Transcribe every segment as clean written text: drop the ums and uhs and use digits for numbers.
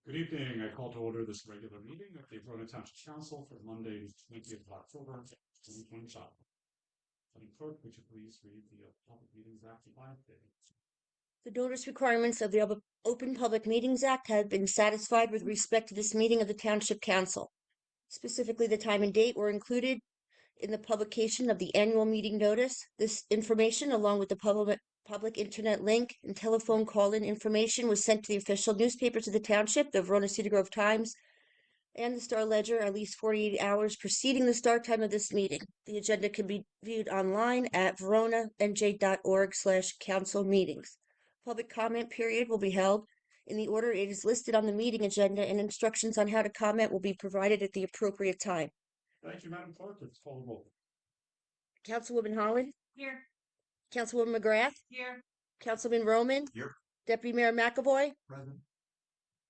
Good evening. I call to order this regular meeting of the Verona Township Council for Monday, 20th of October, 2025. Madam Clerk, would you please read the Public Meetings Act by please? The notice requirements of the Open Public Meetings Act have been satisfied with respect to this meeting of the Township Council. Specifically, the time and date were included in the publication of the annual meeting notice. This information, along with the public internet link and telephone call-in information, was sent to the official newspapers of the township, the Verona Cedar Grove Times, and the Star Ledger at least 48 hours preceding the start time of this meeting. The agenda can be viewed online at veronanj.org/council meetings. Public comment period will be held in the order it is listed on the meeting agenda, and instructions on how to comment will be provided at the appropriate time. Thank you, Madam Clerk. Let's call the roll. Councilwoman Holland? Here. Councilwoman McGrath? Here. Councilman Roman? Here. Deputy Mayor McAvoy? Present.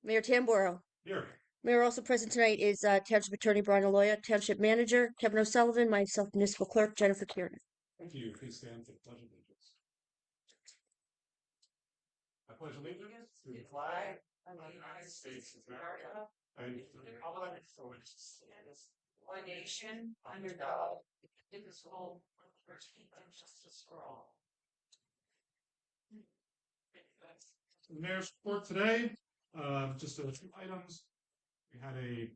Mayor Tamboro? Here. Mayor also present tonight is Township Attorney Brian Aloya, Township Manager Kevin O'Sullivan, myself, Municipal Clerk Jennifer Kiernan. Thank you. Please stand for the Pledge of Allegiance. I pledge allegiance to the flag of the United States of America and to the republic for which it stands, One nation, under God, indivisible, with liberty and justice for all. The mayor's report today, just a few items. We had a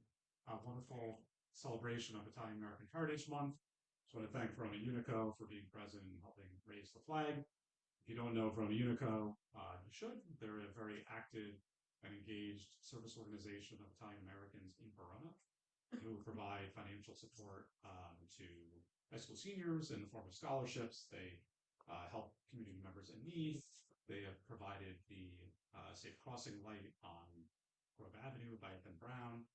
wonderful celebration of Italian American Heritage Month. Just want to thank Verona Unico for being present and helping raise the flag. If you don't know Verona Unico, you should. They're a very active and engaged service organization of Italian Americans in Verona who provide financial support to high school seniors in the form of scholarships. They help community members in need. They have provided the safe crossing light on Grove Avenue by Ben Brown.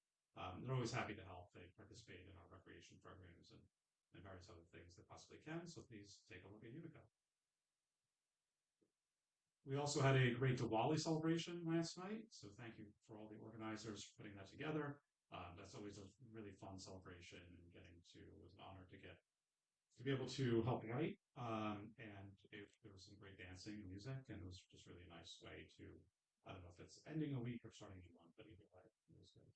They're always happy to help. They participate in our recreation programs and various other things that possibly can. So please take a look at Unico. We also had a great Diwali celebration last night. So thank you for all the organizers for putting that together. That's always a really fun celebration, and it was an honor to be able to help write. And there was some great dancing and music, and it was just really a nice way to, I don't know if it's ending a week or starting a new one, but either way, it was good.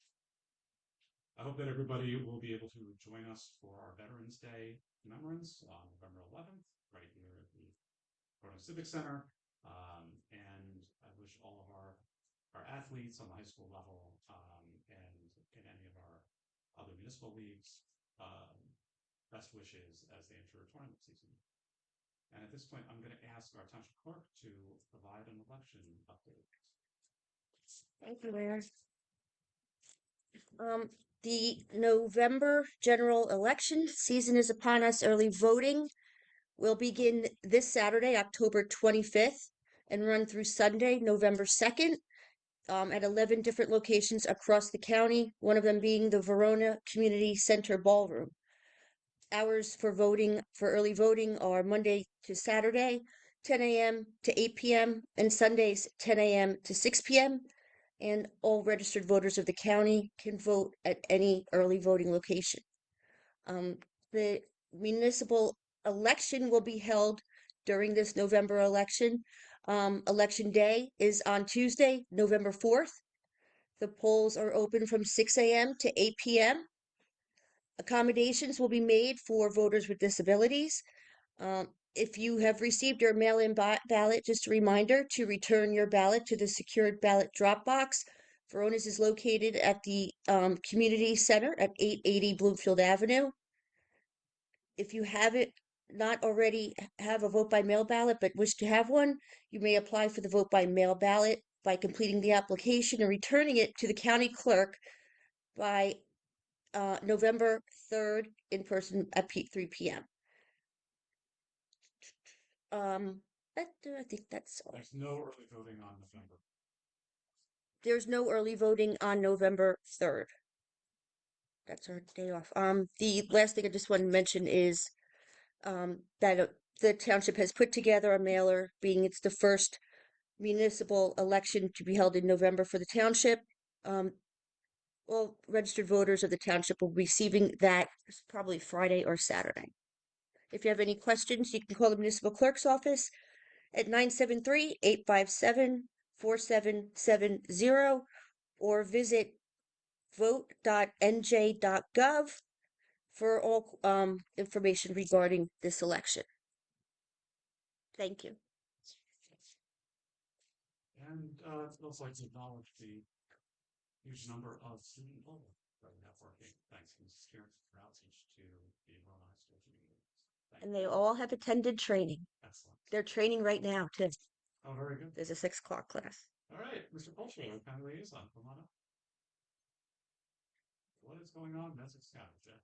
I hope that everybody will be able to join us for our Veterans Day remembrance on November 11th, right here at the Verona Civic Center. And I wish all of our athletes on the high school level and in any of our other municipal leagues best wishes as they enter tournament season. And at this point, I'm going to ask our township clerk to provide an election update. Thank you, Mayor. The November general election season is upon us. Early voting will begin this Saturday, October 25th, and run through Sunday, November 2nd, at 11 different locations across the county, one of them being the Verona Community Center Ballroom. Hours for early voting are Monday to Saturday, 10 a.m. to 8 p.m., and Sundays, 10 a.m. to 6 p.m. And all registered voters of the county can vote at any early voting location. The municipal election will be held during this November election. Election day is on Tuesday, November 4th. The polls are open from 6 a.m. to 8 p.m. Accommodations will be made for voters with disabilities. If you have received your mail-in ballot, just a reminder to return your ballot to the secured ballot drop box. Verona's is located at the community center at 880 Bloomfield Avenue. If you haven't not already have a vote by mail ballot but wish to have one, you may apply for the vote by mail ballot by completing the application and returning it to the county clerk by November 3rd in person at 3 p.m. I think that's all. There's no early voting on November. There's no early voting on November 3rd. That's our day off. The last thing I just want to mention is that the township has put together a mailer, being it's the first municipal election to be held in November for the township. All registered voters of the township will be receiving that probably Friday or Saturday. If you have any questions, you can call the municipal clerk's office at 973-857-4770, or visit vote.nj.gov for all information regarding this election. Thank you. And I'd also like to acknowledge the huge number of student enrollment right networking, thanks to Mrs. Kieran for outreach to the Verona High School community. And they all have attended training. Excellent. They're training right now, too. Oh, very good. There's a 6 o'clock class. All right, Mr. Polcher, county liaison, come on up. What is going on in Essex County, Jeff?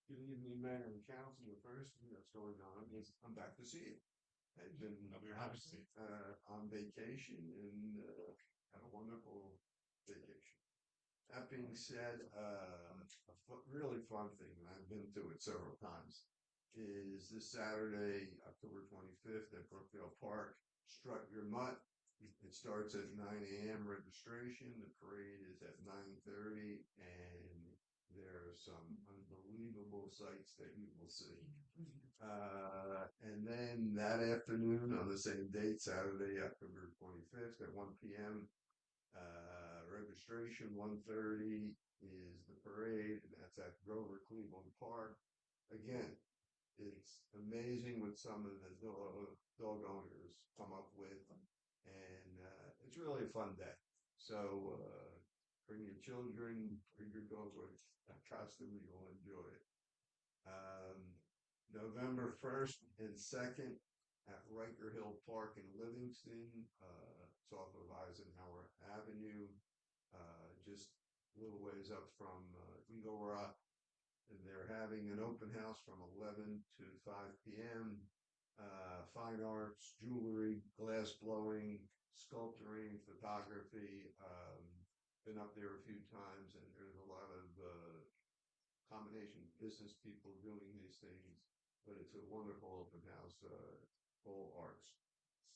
Good evening, Mayor and Council. The first thing that's going on is I'm back to see you. I've been We're happy to see you. on vacation and had a wonderful vacation. That being said, really fun thing, and I've been to it several times, is this Saturday, October 25th at Brookdale Park, Strut Your Mutt. It starts at 9 a.m. registration. The parade is at 9:30, and there are some unbelievable sights that you will see. And then that afternoon, on the same date, Saturday, October 25th at 1 p.m., registration 1:30 is the parade, and that's at Grover Cleveland Park. Again, it's amazing what some of the dog owners come up with, and it's really a fun day. So bring your children, bring your dog with a costume, you'll enjoy it. November 1st and 2nd at Riker Hill Park in Livingston. It's off of Eisenhower Avenue, just a little ways up from Eagle Rock. And they're having an open house from 11 to 5 p.m. Fine arts, jewelry, glass blowing, sculpturing, photography. Been up there a few times, and there's a lot of combination business people doing these things. But it's a wonderful open house, full arts.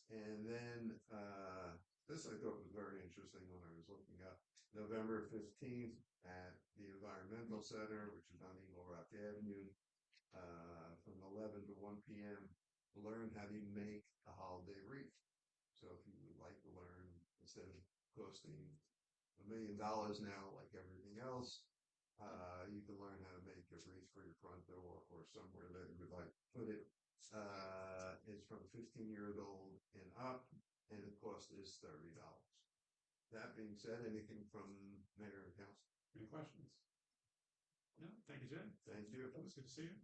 And then this I thought was very interesting when I was looking up. November 15th at the Environmental Center, which is on Eagle Rock Avenue, from 11 to 1 p.m. Learn how to make a holiday wreath. So if you would like to learn, instead of costing $1 million now, like everything else, you can learn how to make a wreath for your front door or somewhere that you would like to put it. It's from 15 years old and up, and the cost is $30. That being said, anything from Mayor and Council? Any questions? No, thank you, Jay. Thank you. It was good to see you.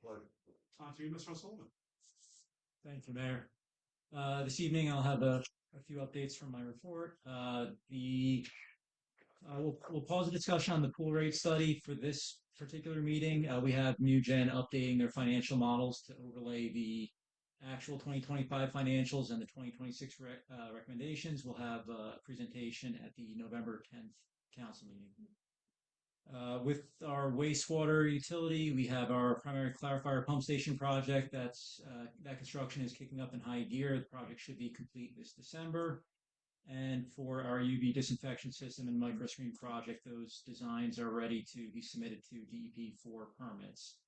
Pleasure. On to you, Mr. O'Sullivan. Thank you, Mayor. This evening, I'll have a few updates from my report. We'll pause the discussion on the pool rate study for this particular meeting. We have NewGen updating their financial models to overlay the actual 2025 financials and the 2026 recommendations. We'll have a presentation at the November 10th council meeting. With our wastewater utility, we have our primary clarifier pump station project. That construction is kicking up in high gear. The project should be complete this December. And for our UV disinfection system and microscreen project, those designs are ready to be submitted to DEP for permits.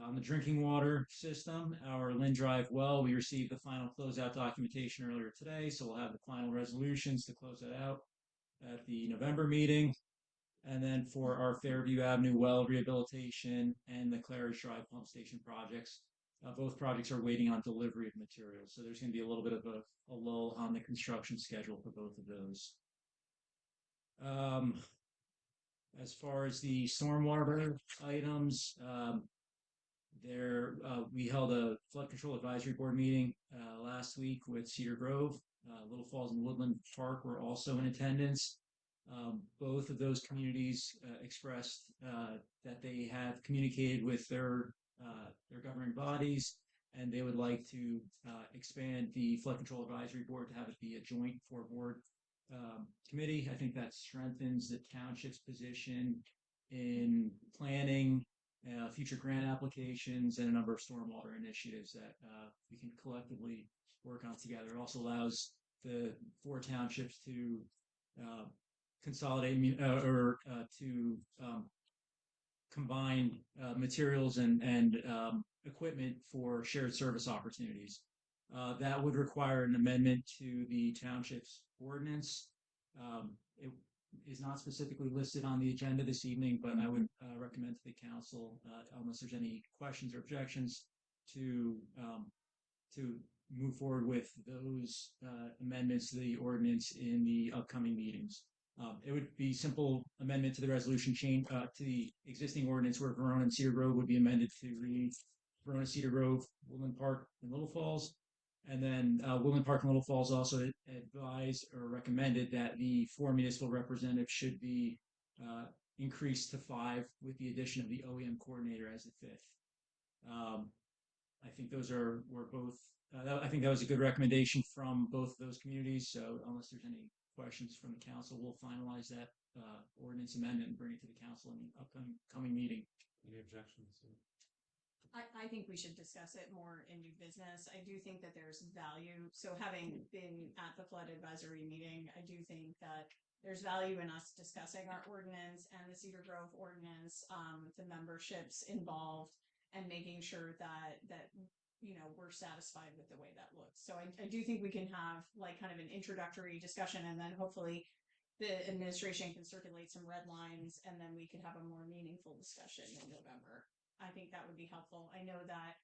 On the drinking water system, our Lynn Drive well, we received the final closeout documentation earlier today, so we'll have the final resolutions to close that out at the November meeting. And then for our Fairview Avenue well rehabilitation and the Claridge Drive pump station projects, both projects are waiting on delivery of materials. So there's going to be a little bit of a lull on the construction schedule for both of those. As far as the stormwater items, we held a flood control advisory board meeting last week with Cedar Grove. Little Falls and Woodland Park were also in attendance. Both of those communities expressed that they have communicated with their governing bodies, and they would like to expand the flood control advisory board to have it be a joint four-board committee. I think that strengthens the township's position in planning future grant applications and a number of stormwater initiatives that we can collectively work on together. It also allows the four townships to consolidate or to combine materials and equipment for shared service opportunities. That would require an amendment to the township's ordinance. It is not specifically listed on the agenda this evening, but I would recommend to the council, unless there's any questions or objections, to move forward with those amendments to the ordinance in the upcoming meetings. It would be simple amendment to the resolution change to the existing ordinance where Verona and Cedar Grove would be amended to read Verona, Cedar Grove, Woodland Park, and Little Falls. And then Woodland Park and Little Falls also advised or recommended that the 4 municipal representatives should be increased to 5 with the addition of the OEM coordinator as the 5th. I think those were both. I think that was a good recommendation from both of those communities. So unless there's any questions from the council, we'll finalize that ordinance amendment and bring it to the council in the upcoming meeting. Any objections? I think we should discuss it more in new business. I do think that there's value. So having been at the flood advisory meeting, I do think that there's value in us discussing our ordinance and the Cedar Grove ordinance, the memberships involved, and making sure that we're satisfied with the way that looks. So I do think we can have like kind of an introductory discussion, and then hopefully the administration can circulate some red lines, and then we could have a more meaningful discussion in November. I think that would be helpful. I know that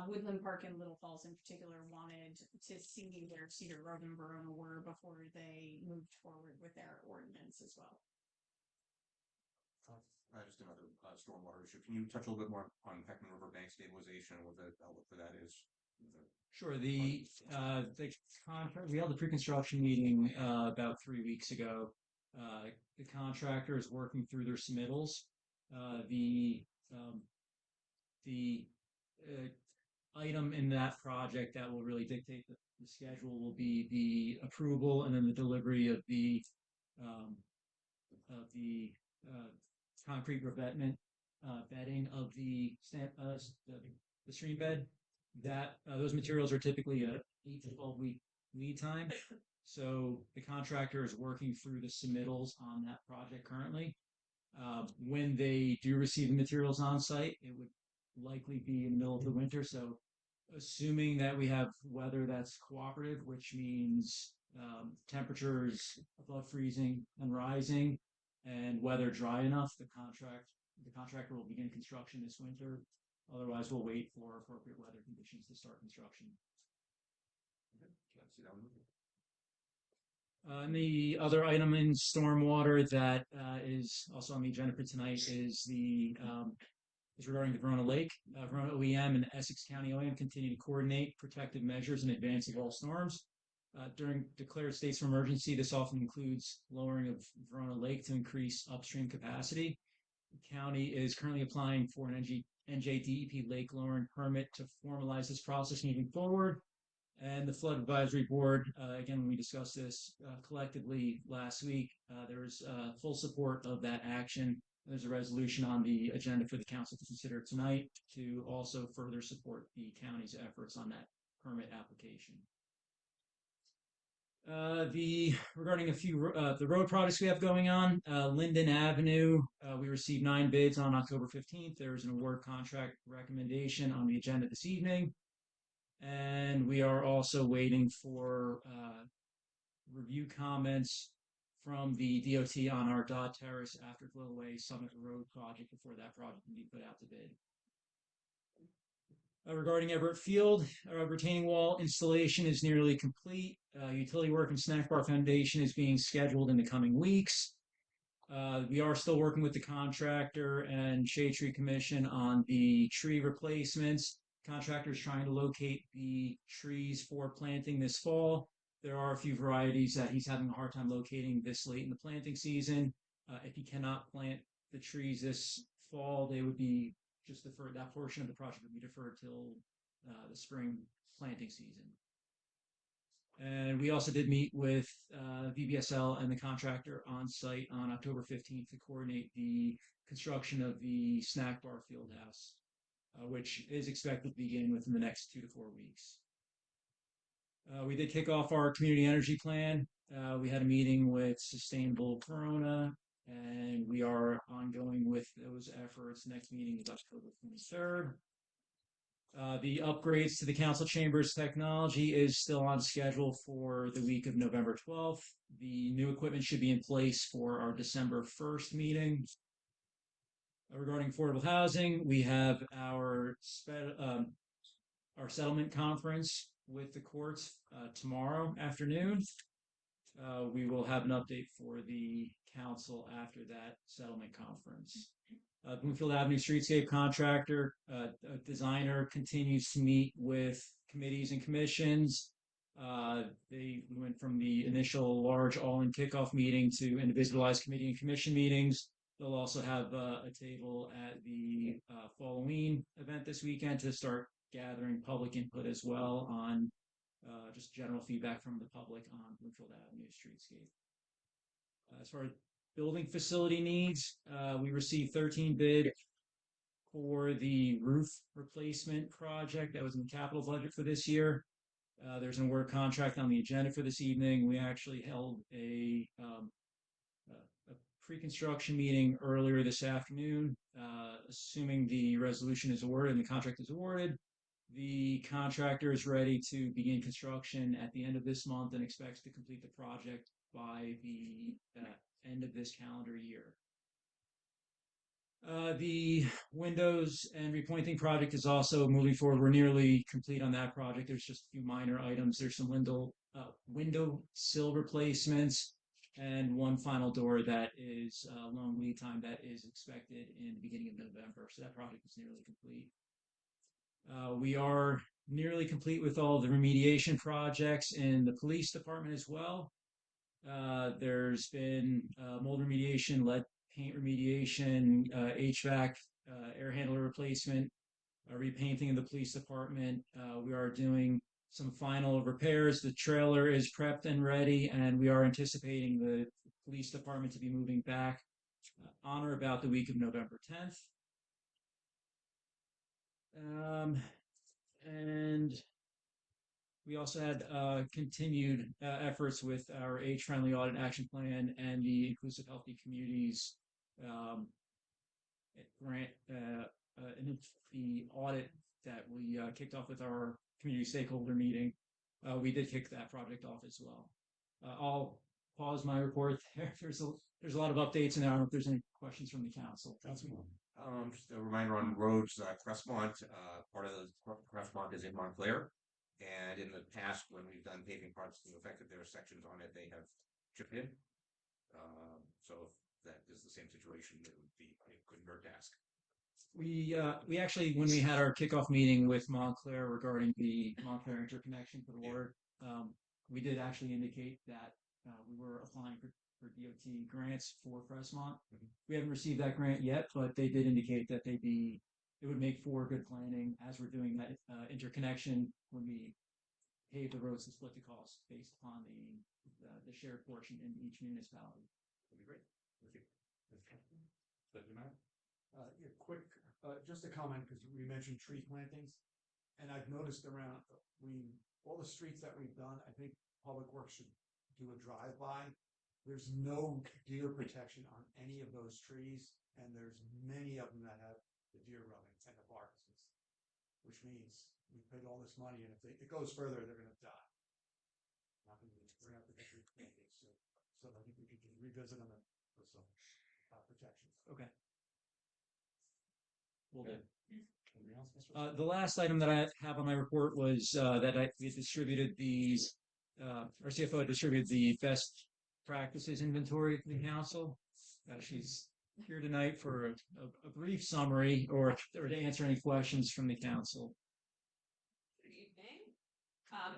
Woodland Park and Little Falls in particular wanted to see where Cedar Grove and Verona were before they moved forward with their ordinance as well. Just another stormwater issue. Can you touch a little bit more on Heckman River bank stabilization and what the outlook for that is? Sure. The contract, we held the pre-construction meeting about 3 weeks ago. The contractor is working through their submittals. The item in that project that will really dictate the schedule will be the approval and then the delivery of the concrete revetment bedding of the stream bed. That those materials are typically a 8 to 12 week lead time. So the contractor is working through the submittals on that project currently. When they do receive the materials on site, it would likely be in the middle of the winter. So assuming that we have weather that's cooperative, which means temperatures above freezing and rising, and weather dry enough, the contractor will begin construction this winter. Otherwise, we'll wait for appropriate weather conditions to start construction. And the other item in stormwater that is also on the agenda for tonight is regarding the Verona Lake. Verona OEM and Essex County OEM continue to coordinate protective measures in advance of all storms. During declared states of emergency, this often includes lowering of Verona Lake to increase upstream capacity. The county is currently applying for an NJDEP lake lowering permit to formalize this process moving forward. And the Flood Advisory Board, again, when we discussed this collectively last week, there was full support of that action. There's a resolution on the agenda for the council to consider tonight to also further support the county's efforts on that permit application. Regarding a few the road projects we have going on, Linden Avenue, we received 9 bids on October 15th. There was an award contract recommendation on the agenda this evening. And we are also waiting for review comments from the DOT on our Dodd Terrace Afterglow Summit Road project before that project can be put out to bid. Regarding Everett Field, our retaining wall installation is nearly complete. Utility work and snack bar foundation is being scheduled in the coming weeks. We are still working with the contractor and Shade Tree Commission on the tree replacements. Contractors trying to locate the trees for planting this fall. There are a few varieties that he's having a hard time locating this late in the planting season. If he cannot plant the trees this fall, they would be just deferred. That portion of the project would be deferred till the spring planting season. And we also did meet with VBSL and the contractor on site on October 15th to coordinate the construction of the snack bar field house, which is expected to begin within the next 2 to 4 weeks. We did kick off our community energy plan. We had a meeting with Sustainable Verona, and we are ongoing with those efforts. Next meeting is October 23rd. The upgrades to the council chambers technology is still on schedule for the week of November 12th. The new equipment should be in place for our December 1st meeting. Regarding affordable housing, we have our settlement conference with the courts tomorrow afternoon. We will have an update for the council after that settlement conference. Bloomfield Avenue Streetscape contractor, designer continues to meet with committees and commissions. They went from the initial large all-in kickoff meeting to individualized committee and commission meetings. They'll also have a table at the Halloween event this weekend to start gathering public input as well on just general feedback from the public on Bloomfield Avenue Streetscape. As far as building facility needs, we received 13 bids for the roof replacement project that was in the capital budget for this year. There's an award contract on the agenda for this evening. We actually held a pre-construction meeting earlier this afternoon. Assuming the resolution is awarded and the contract is awarded, the contractor is ready to begin construction at the end of this month and expects to complete the project by the end of this calendar year. The windows and repointing project is also moving forward. We're nearly complete on that project. There's just a few minor items. There's some window sill replacements and one final door that is long lead time that is expected in the beginning of November. So that project is nearly complete. We are nearly complete with all the remediation projects in the police department as well. There's been mold remediation, lead paint remediation, HVAC, air handler replacement, repainting in the police department. We are doing some final repairs. The trailer is prepped and ready, and we are anticipating the police department to be moving back on or about the week of November 10th. And we also had continued efforts with our age-friendly audit action plan and the Inclusive Healthy Communities grant, and the audit that we kicked off with our community stakeholder meeting. We did kick that project off as well. I'll pause my report there. There's a lot of updates, and I don't know if there's any questions from the council. Just a reminder on roads, Crestmont, part of the Crestmont is in Montclair. And in the past, when we've done paving projects to the effect that there are sections on it, they have chipped in. So if that is the same situation, it would be a good nerd task. We actually, when we had our kickoff meeting with Montclair regarding the Montclair interconnection for the water, we did actually indicate that we were applying for DOT grants for Crestmont. We haven't received that grant yet, but they did indicate that it would make for good planning as we're doing that interconnection when we pave the roads to split the cost based upon the shared portion in each municipality. That'd be great. Thank you. Yeah, quick, just a comment, because we mentioned tree plantings, and I've noticed around all the streets that we've done, I think Public Works should do a drive-by. There's no deer protection on any of those trees, and there's many of them that have the deer rubbing and the bark, which means we paid all this money, and if it goes further, they're going to die. We're going to have to get tree plantings, so I think we could just revisit them for some protections. Okay. Will do. The last item that I have on my report was that we distributed our CFO had distributed the best practices inventory to the council. She's here tonight for a brief summary or to answer any questions from the council. Good evening.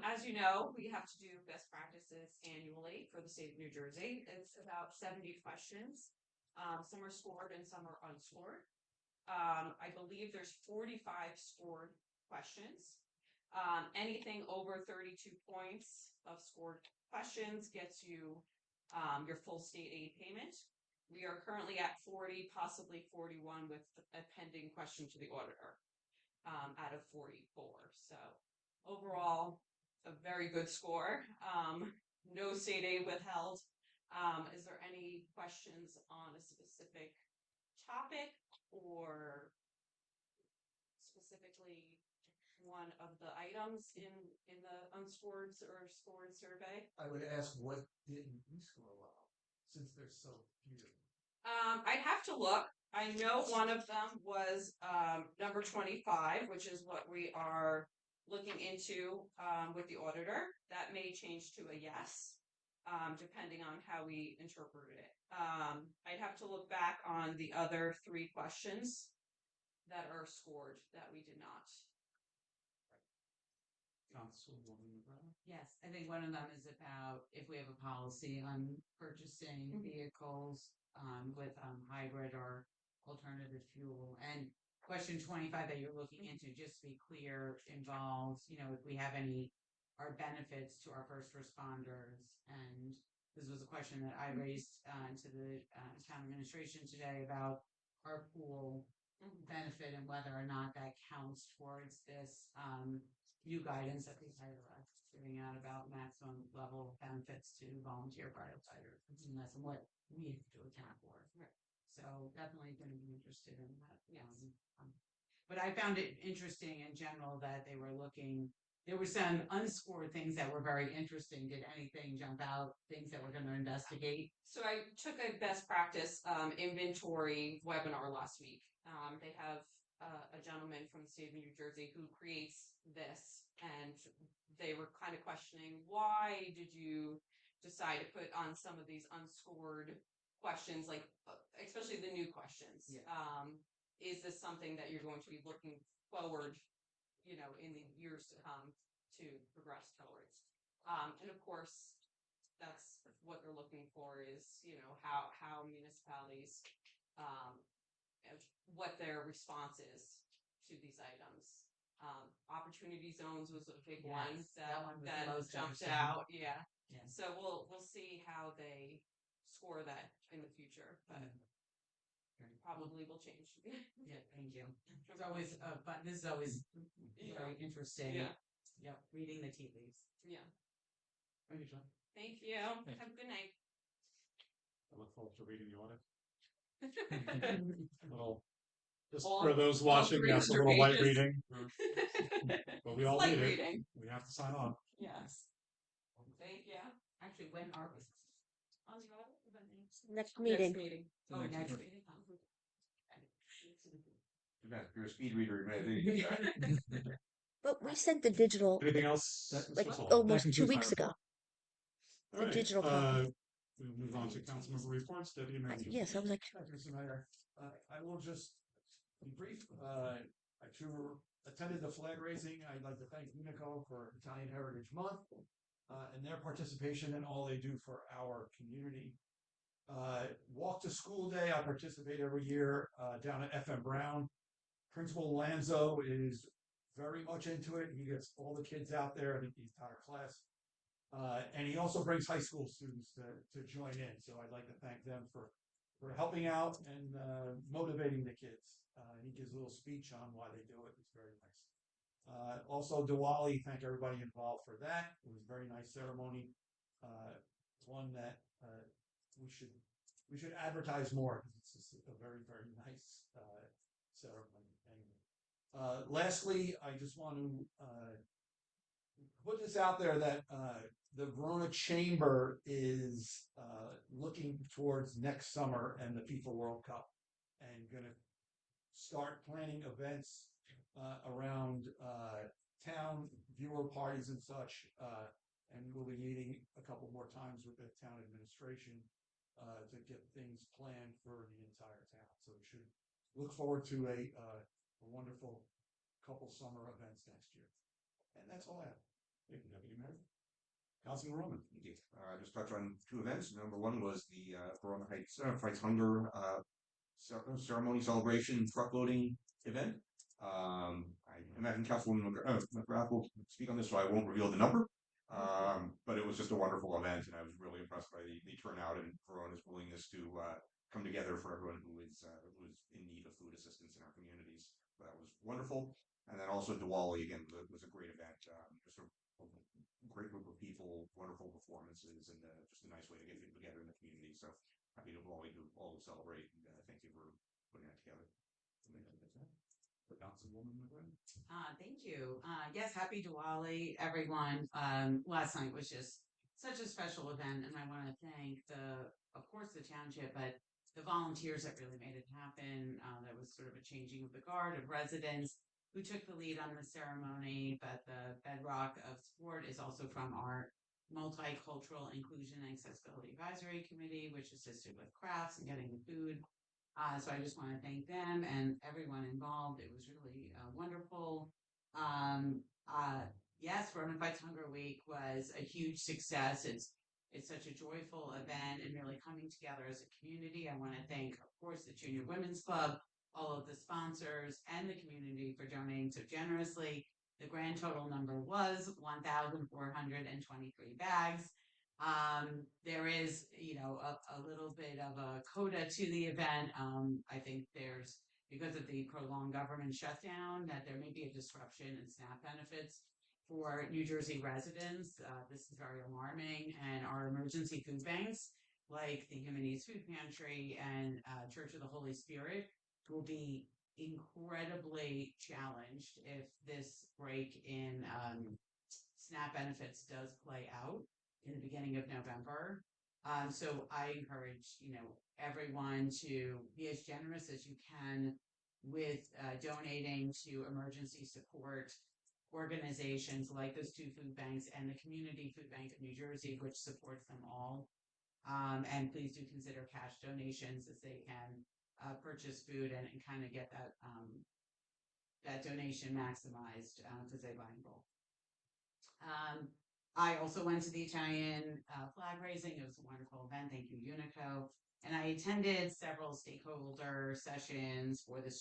As you know, we have to do best practices annually for the state of New Jersey. It's about 70 questions. Some are scored and some are unscored. I believe there's 45 scored questions. Anything over 32 points of scored questions gets you your full state aid payment. We are currently at 40, possibly 41 with a pending question to the auditor out of 44. So overall, a very good score. No state aid withheld. Is there any questions on a specific topic or specifically one of the items in the unscored or scored survey. I would ask what didn't we score well, since there's so few. I'd have to look. I know one of them was number 25, which is what we are looking into with the auditor. That may change to a yes, depending on how we interpreted it. I'd have to look back on the other 3 questions that are scored that we did not. Councilwoman McGrath? Yes, I think one of them is about if we have a policy on purchasing vehicles with hybrid or alternative fuel. And question 25 that you're looking into, just to be clear, involves, if we have any our benefits to our first responders. And this was a question that I raised to the town administration today about our pool benefit and whether or not that counts towards this new guidance that the IRS is giving out about maximum level of benefits to volunteer firefighters and that's what we have to account for. Right. So definitely going to be interested in that. Yes. But I found it interesting in general that they were looking. There were some unscored things that were very interesting. Did anything jump out? Things that we're going to investigate? So I took a best practice inventory webinar last week. They have a gentleman from the state of New Jersey who creates this, and they were kind of questioning, why did you decide to put on some of these unscored questions, like especially the new questions? Yeah. Is this something that you're going to be looking forward, in the years to come to progress towards? And of course, that's what they're looking for is, how municipalities, what their response is to these items. Opportunity zones was a big one that one was the that most jumped interesting. out. Yeah. Yeah. So we'll see how they score that in the future, but probably will change. Yeah, thank you. It's always, but this is always very interesting. Yeah. Yep, reading the tea leaves. Yeah. Thank you, John. Thank you. Thank Have a good night. I look forward to reading the audit. Little, just All- for those all watching, three that's a extra little light pages. reading, but we all Light need it. reading. We have to sign off. Yes. Thank you. Actually, when are we? On the audit? Next meeting. Next meeting. Oh, next meeting. You're a speed reader, man. But we sent the digital Anything else? like Mr. Sullivan? almost That 2 concludes my weeks ago. report. All The right, digital copy. We'll move on to councilmember reports. Deputy Mayor. Hughes. Yes, I was like, Thank you, Mr. Mayor. I will just be brief. I too attended the flag raising. I'd like to thank Unico for Italian Heritage Month and their participation in all they do for our community. Walk to School Day, I participate every year down at FM Brown. Principal Lanzo is very much into it. He gets all the kids out there, the entire class. And he also brings high school students to join in. So I'd like to thank them for helping out and motivating the kids. He gives a little speech on why they do it. It's very nice. Also, Diwali, thank everybody involved for that. It was a very nice ceremony. One that we should advertise more because it's just a very, very nice ceremony. Anyway. Lastly, I just want to put this out there that the Verona Chamber is looking towards next summer and the FIFA World Cup and going to start planning events around town, viewer parties and such. And we'll be meeting a couple more times with the town administration to get things planned for the entire town. So we should look forward to a wonderful couple summer events next year. And that's all I have. Thank you, Deputy Mayor. Councilman Roman. Thank you. Just touch on 2 events. Number 1 was the Verona Heights Fights Hunger ceremony celebration truck loading event. I imagine Councilwoman McGrath will speak on this, so I won't reveal the number. But it was just a wonderful event, and I was really impressed by the turnout and Verona's willingness to come together for everyone who is in need of food assistance in our communities. So that was wonderful. And then also Diwali again was a great event. Just a great group of people, wonderful performances, and just a nice way to get people together in the community. So happy to all celebrate. And thank you for putting that together. Councilwoman McGuinn. Thank you. Yes, happy Diwali, everyone. Last night was just such a special event, and I want to thank of course, the township, but the volunteers that really made it happen. That was sort of a changing of the guard of residents who took the lead on the ceremony, but the bedrock of support is also from our Multicultural Inclusion and Accessibility Advisory Committee, which assisted with crafts and getting the food. So I just want to thank them and everyone involved. It was really wonderful. Um, uh, yes, Verona Fights Hunger Week was a huge success. It's such a joyful event and really coming together as a community. I want to thank, of course, the Junior Women's Club, all of the sponsors, and the community for donating so generously. The grand total number was 1,423 bags. There is, a little bit of a coda to the event. I think there's, because of the prolonged government shutdown, that there may be a disruption in SNAP benefits for New Jersey residents. This is very alarming, and our emergency food banks, like the Human Needs Food Pantry and Church of the Holy Spirit, will be incredibly challenged if this break in SNAP benefits does play out in the beginning of November. So I encourage, everyone to be as generous as you can with donating to emergency support organizations like those two food banks and the Community Food Bank of New Jersey, which supports them all. And please do consider cash donations as they can purchase food and kind of get that donation maximized because they buy in bulk. I also went to the Italian flag raising. It was a wonderful event. Thank you, Unico. And I attended several stakeholder sessions for the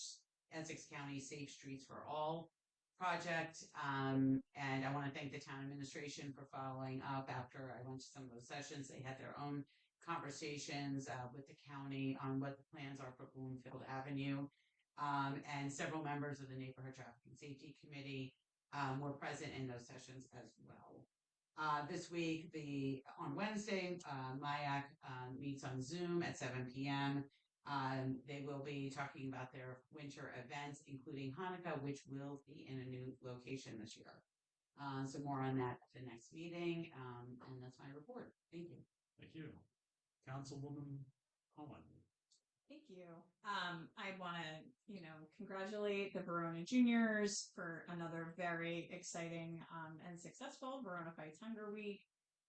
Essex County Safe Streets for All project. And I want to thank the town administration for following up after I went to some of those sessions. They had their own conversations with the county on what the plans are for Bloomfield Avenue. And several members of the Neighborhood Traffic and Safety Committee were present in those sessions as well. This week, on Wednesday, MIAC meets on Zoom at 7 p.m. They will be talking about their winter events, including Hanukkah, which will be in a new location this year. So more on that at the next meeting, and that's my report. Thank you. Thank you. Councilwoman Cohen. Thank you. I want to, congratulate the Verona juniors for another very exciting and successful Verona Fights Hunger Week.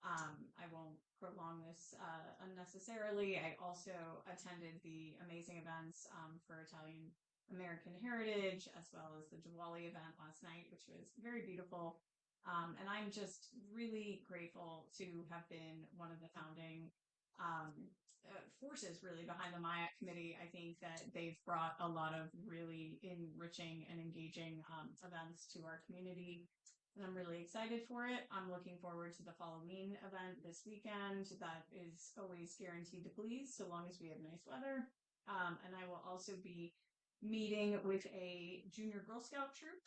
I won't prolong this unnecessarily. I also attended the amazing events for Italian American Heritage, as well as the Diwali event last night, which was very beautiful. And I'm just really grateful to have been one of the founding forces really behind the MIAC committee. I think that they've brought a lot of really enriching and engaging events to our community, and I'm really excited for it. I'm looking forward to the Halloween event this weekend. That is always guaranteed to please, so long as we have nice weather. And I will also be meeting with a junior Girl Scout troop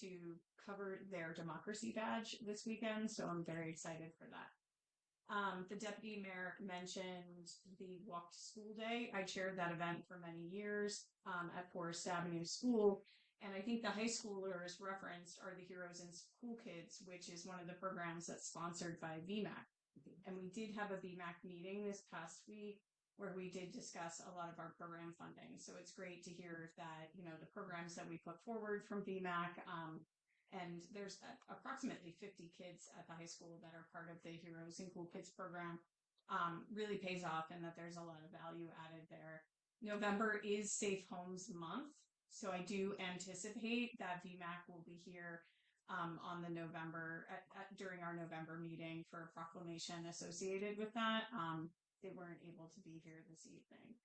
to cover their democracy badge this weekend, so I'm very excited for that. The deputy mayor mentioned the Walk to School Day. I chaired that event for many years at Forest Avenue School. And I think the high schoolers referenced are the Heroes in School Kids, which is one of the programs that's sponsored by VMAC. And we did have a VMAC meeting this past week where we did discuss a lot of our program funding. So it's great to hear that, the programs that we put forward from VMAC, and there's approximately 50 kids at the high school that are part of the Heroes in Cool Kids program, really pays off, and that there's a lot of value added there. November is Safe Homes Month, so I do anticipate that VMAC will be here on the during our November meeting for a proclamation associated with that. They weren't able to be here this evening.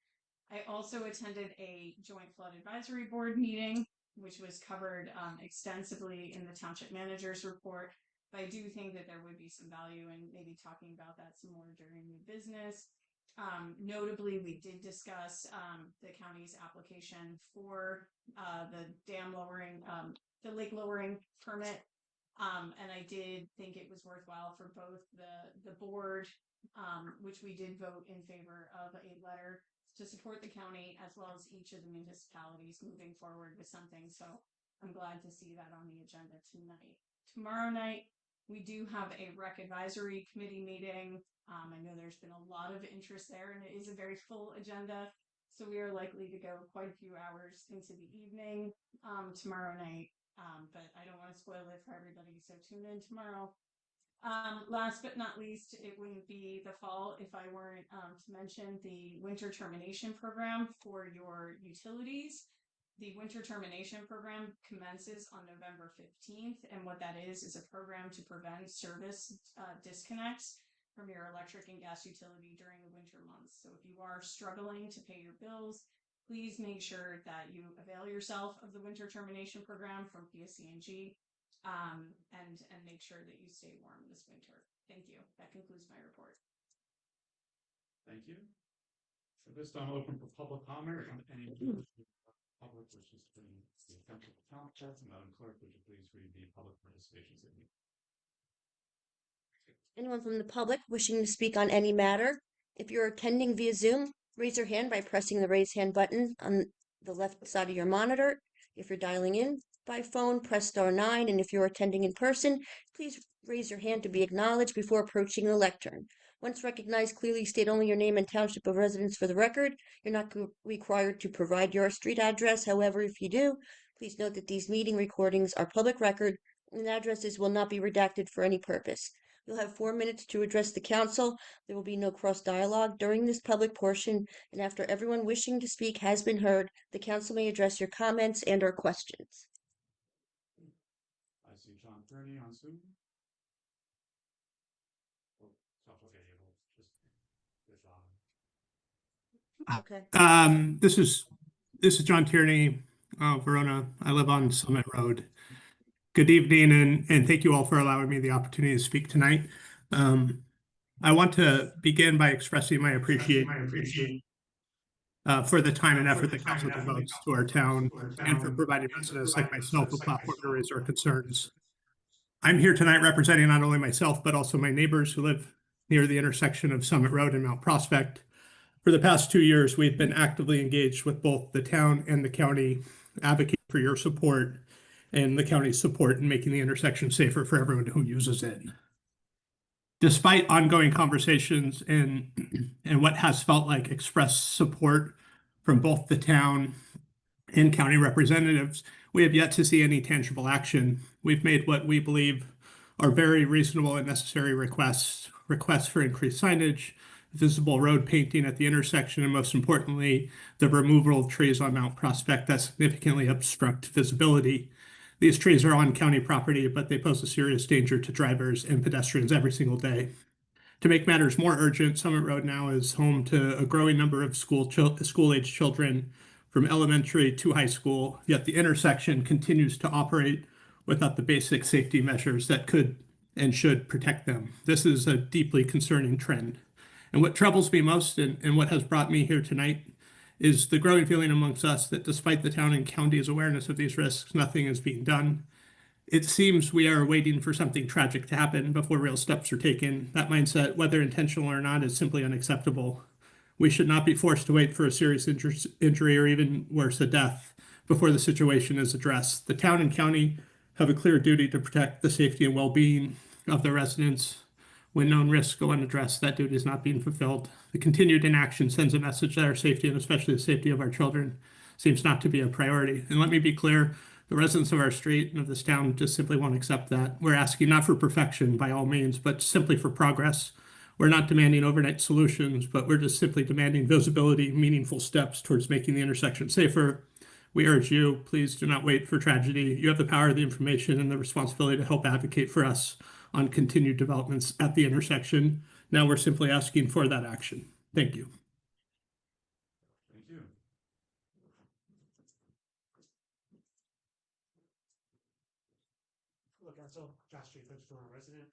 I also attended a joint flood advisory board meeting, which was covered extensively in the township manager's report. But I do think that there would be some value in maybe talking about that some more during new business. Notably, we did discuss the county's application for the dam lowering, the lake lowering permit. And I did think it was worthwhile for both the board, which we did vote in favor of a letter to support the county as well as each of the municipalities moving forward with something. So I'm glad to see that on the agenda tonight. Tomorrow night, we do have a rec advisory committee meeting. I know there's been a lot of interest there and it is a very full agenda. So we are likely to go quite a few hours into the evening tomorrow night. But I don't want to spoil it for everybody. So tune in tomorrow. Last but not least, it wouldn't be the fall if I weren't to mention the winter termination program for your utilities. The winter termination program commences on November 15th, and what that is a program to prevent service disconnects from your electric and gas utility during the winter months. So if you are struggling to pay your bills, please make sure that you avail yourself of the winter termination program from PSCNG. And make sure that you stay warm this winter. Thank you. That concludes my report. Thank you. So this time I'll open for public comment on any public wishes to bring the attention of the township. Madam Clerk, would you please read the public participation statement? Anyone from the public wishing to speak on any matter? If you're attending via Zoom, raise your hand by pressing the raise hand button on the left side of your monitor. If you're dialing in by phone, press *9, and if you're attending in person, please raise your hand to be acknowledged before approaching the lectern. Once recognized, clearly state only your name and township of residence for the record. You're not required to provide your street address. However, if you do, please note that these meeting recordings are public record and addresses will not be redacted for any purpose. You'll have 4 minutes to address the council. There will be no cross dialogue during this public portion, and after everyone wishing to speak has been heard, the council may address your comments and or questions. I see John Kearney on Zoom. Oh, sounds okay. We'll just get John. Okay. This is John Tierney, Verona. I live on Summit Road. Good evening, and thank you all for allowing me the opportunity to speak tonight. I want to begin by expressing my appreciation for the time and effort the council devotes to our town and for providing residents like myself a platform to raise our concerns. I'm here tonight representing not only myself, but also my neighbors who live near the intersection of Summit Road and Mount Prospect. For the past 2 years, we've been actively engaged with both the town and the county, advocating for your support and the county's support in making the intersection safer for everyone who uses it. Despite ongoing conversations and what has felt like expressed support from both the town and county representatives, we have yet to see any tangible action. We've made what we believe are very reasonable and necessary requests for increased signage, visible road painting at the intersection, and most importantly, the removal of trees on Mount Prospect that significantly obstruct visibility. These trees are on county property, but they pose a serious danger to drivers and pedestrians every single day. To make matters more urgent, Summit Road now is home to a growing number of school-age children from elementary to high school, yet the intersection continues to operate without the basic safety measures that could and should protect them. This is a deeply concerning trend. And what troubles me most and what has brought me here tonight is the growing feeling amongst us that despite the town and county's awareness of these risks, nothing is being done. It seems we are waiting for something tragic to happen before real steps are taken. That mindset, whether intentional or not, is simply unacceptable. We should not be forced to wait for a serious injury or even worse, a death before the situation is addressed. The town and county have a clear duty to protect the safety and well-being of the residents. When known risks go unaddressed, that duty is not being fulfilled. The continued inaction sends a message that our safety, and especially the safety of our children, seems not to be a priority. And let me be clear, the residents of our street and of this town just simply won't accept that. We're asking not for perfection by all means, but simply for progress. We're not demanding overnight solutions, but we're just simply demanding visibility, meaningful steps towards making the intersection safer. We urge you, please do not wait for tragedy. You have the power of the information and the responsibility to help advocate for us on continued developments at the intersection. Now we're simply asking for that action. Thank you. Thank you. Hello, Council. Josh Jacobs, Verona resident.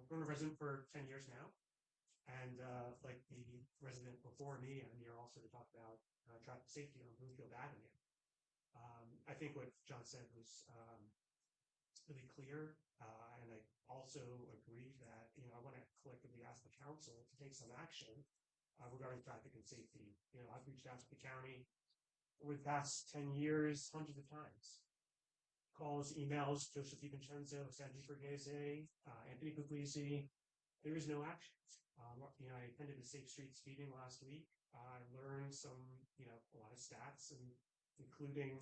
Verona resident for 10 years now. And like the resident before me, I'm here also to talk about traffic safety on Bluefield Avenue. I think what John said was really clear. And I also agree that, I want to collectively ask the council to take some action regarding traffic and safety. You know, I've reached out to the county over the past 10 years, hundreds of times. Calls, emails, Joseph DiVincenzo, Sandy Borghese, Anthony Puglisi. There is no action. You know, I attended a Safe Streets meeting last week. I learned some, you know, a lot of stats, and including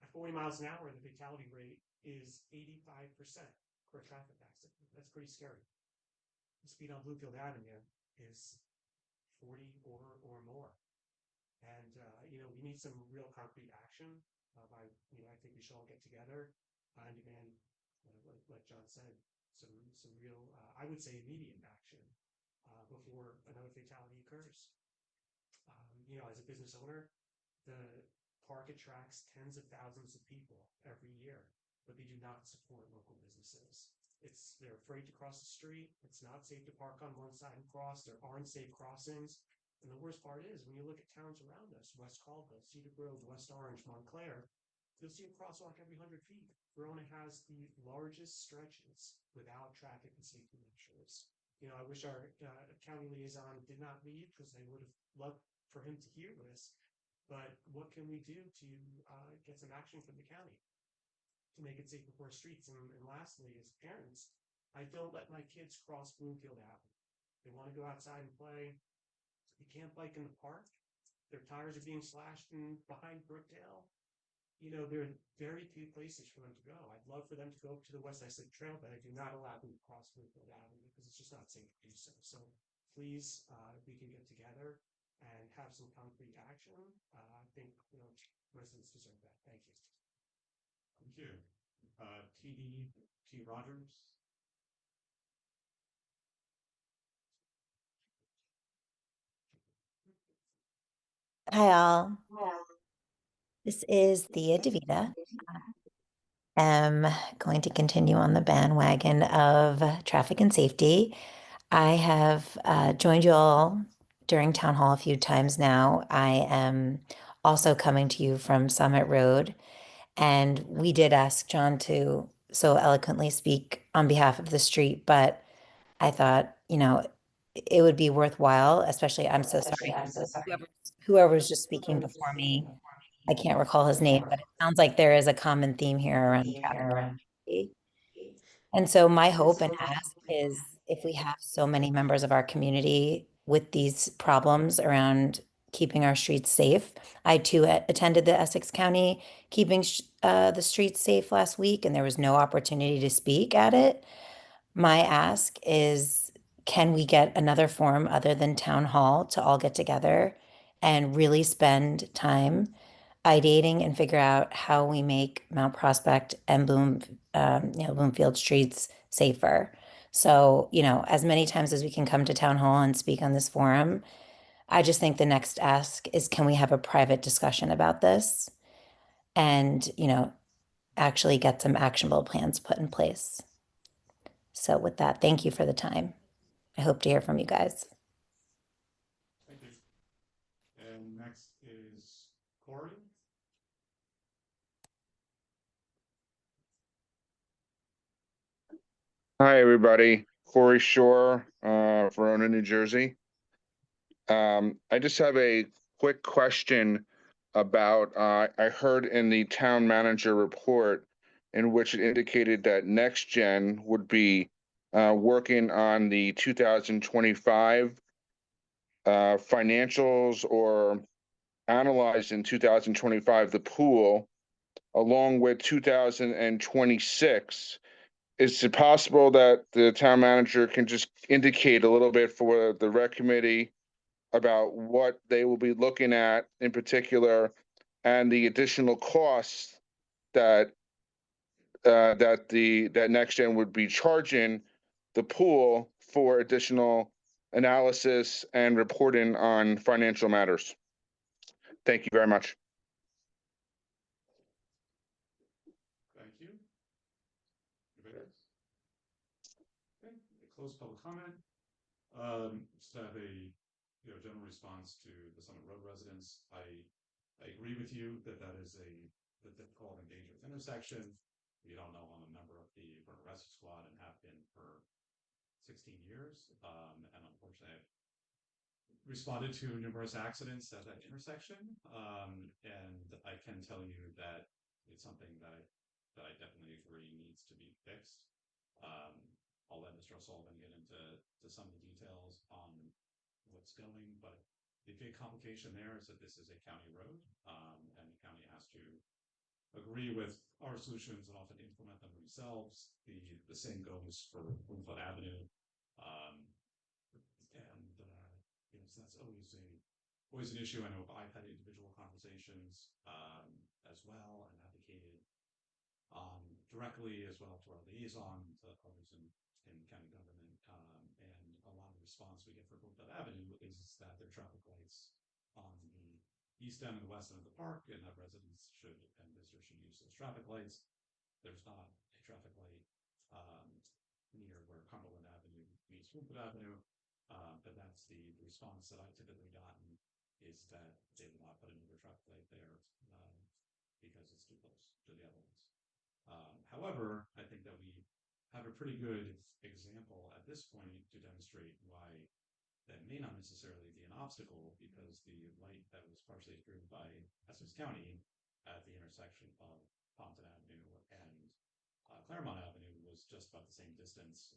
at 40 miles an hour, the fatality rate is 85% for a traffic accident. That's pretty scary. The speed on Bluefield Avenue is 40 or more. And, you know, we need some real concrete action. You know, I think we should all get together and demand, like John said, some real, I would say immediate action before another fatality occurs. You know, as a business owner, the park attracts tens of thousands of people every year, but they do not support local businesses. They're afraid to cross the street. It's not safe to park on one side and cross. There aren't safe crossings. And the worst part is when you look at towns around us, West Caldwell, Cedar Grove, West Orange, Montclair, you'll see a crosswalk every 100 feet. Verona has the largest stretches without traffic and safety measures. You know, I wish our county liaison did not leave, because I would have loved for him to hear this. But what can we do to get some action from the county to make it safer for our streets? And lastly, as parents, I don't let my kids cross Bloomfield Avenue. They want to go outside and play. They can't bike in the park. Their tires are being slashed behind Brookdale. You know, there are very few places for them to go. I'd love for them to go to the West Side Trail, but I do not allow them to cross Bloomfield Avenue because it's just not safe to do so. So please, if we can get together and have some concrete action, I think, you know, residents deserve that. Thank you. Thank you. T. Rogers. Hi, all. This is Thea DeVita. I'm going to continue on the bandwagon of traffic and safety. I have joined you all during town hall a few times now. I am also coming to you from Summit Road, and we did ask John to so eloquently speak on behalf of the street, but I thought, you know, it would be worthwhile, especially, I'm so sorry, whoever was just speaking before me. I can't recall his name, but it sounds like there is a common theme here around traffic safety. And so my hope and ask is if we have so many members of our community with these problems around keeping our streets safe. I too attended the Essex County keeping the streets safe last week, and there was no opportunity to speak at it. My ask is, can we get another forum other than town hall to all get together and really spend time ideating and figure out how we make Mount Prospect and Bloomfield streets safer. So, you know, as many times as we can come to town hall and speak on this forum, I just think the next ask is, can we have a private discussion about this and, you know, actually get some actionable plans put in place. So with that, thank you for the time. I hope to hear from you guys. Thank you. And next is Corey. Hi, everybody. Corey Shore, Verona, New Jersey. I just have a quick question about, I heard in the town manager report in which it indicated that Next Gen would be working on the 2025 financials, or analyzed in 2025 the pool, along with 2026. Is it possible that the town manager can just indicate a little bit for the rec committee about what they will be looking at in particular, and the additional costs that that Next Gen would be charging the pool for additional analysis and reporting on financial matters? Thank you very much. Thank you. Anybody else? Okay, close public comment. Just have a general response to the Summit Road residents. I agree with you that that is a difficult and dangerous intersection. You don't know, I'm a member of the Verona Rescue Squad and have been for 16 years. And unfortunately, responded to numerous accidents at that intersection, and I can tell you that it's something that I definitely agree needs to be fixed. Um, I'll let Mr. O'Sullivan get into some of the details on what's going, but the big complication there is that this is a county road, and the county has to agree with our solutions and often implement them themselves. The same goes for Bloomfield Avenue, and so that's always an issue. I know I've had individual conversations as well and advocated directly as well to our liaison to others in county government. And a lot of the response we get for Bloomfield Avenue is that there are traffic lights on the east end and the west end of the park, and that residents should and visitors should use those traffic lights. There's not a traffic light near where Cumberland Avenue meets Bloomfield Avenue, but that's the response that I've typically gotten is that they will not put another traffic light there because it's too close to the other ones. However, I think that we have a pretty good example at this point to demonstrate why that may not necessarily be an obstacle, because the light that was partially approved by Essex County at the intersection of Pompton Avenue and Claremont Avenue was just about the same distance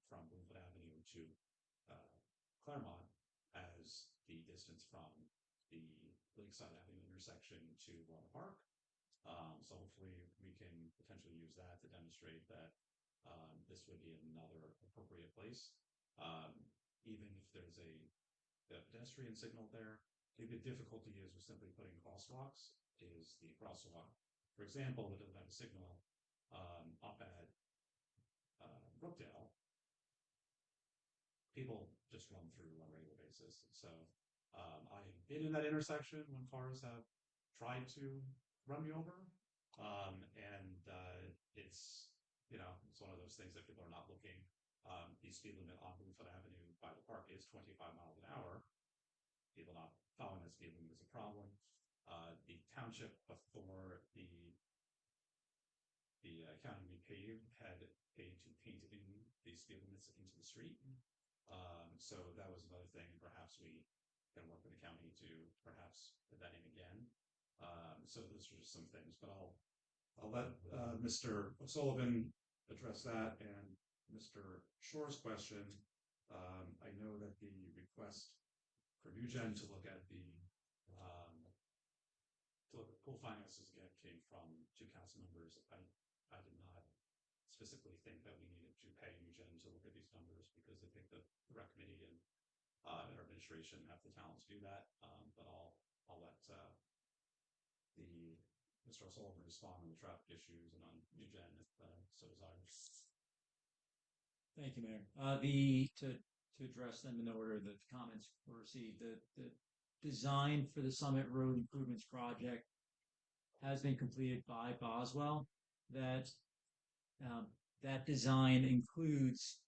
from Bloomfield Avenue to Claremont as the distance from the Lakeside Avenue intersection to Warner Park. So hopefully we can potentially use that to demonstrate that this would be another appropriate place. Even if there's a pedestrian signal there, the difficulty is with simply putting crosswalks is the crosswalk, for example, that doesn't have a signal up at Brookdale. People just run through on a regular basis. So I've been in that intersection when cars have tried to run me over. It's, it's one of those things that people are not looking. The speed limit on Bloomfield Avenue by the park is 25 miles an hour. People not following the speed limit is a problem. The township before the county repaved had paid to paint in the speed limits into the street. So that was another thing. Perhaps we can work with the county to perhaps put that in again. So those are just some things, but I'll let Mr. O'Sullivan address that. And Mr. Shore's question, I know that the request for NewGen to look at pool finances again came from two council members. I did not specifically think that we needed to pay NewGen to look at these numbers, because I think that the rec committee and our administration have the talent to do that. But I'll let Mr. O'Sullivan respond on the traffic issues and on NewGen if so desires. Thank you, Mayor. To address them in order that the comments were received, the design for the Summit Road Improvements Project has been completed by Boswell. That design includes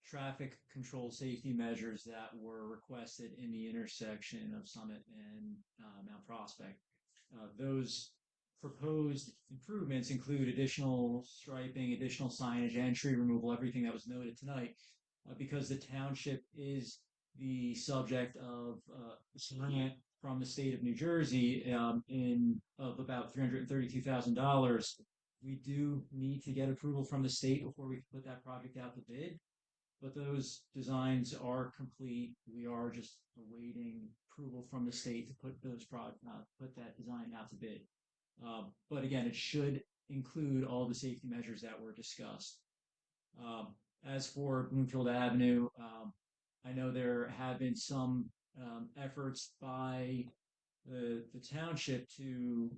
traffic control safety measures that were requested in the intersection of Summit and Mount Prospect. Those proposed improvements include additional striping, additional signage, and tree removal, everything that was noted tonight, because the township is the subject of a grant from the state of New Jersey of about $332,000. We do need to get approval from the state before we can put that project out to bid, but those designs are complete. We are just awaiting approval from the state to put that design out to bid. But again, it should include all the safety measures that were discussed. As for Bloomfield Avenue, I know there have been some efforts by the township to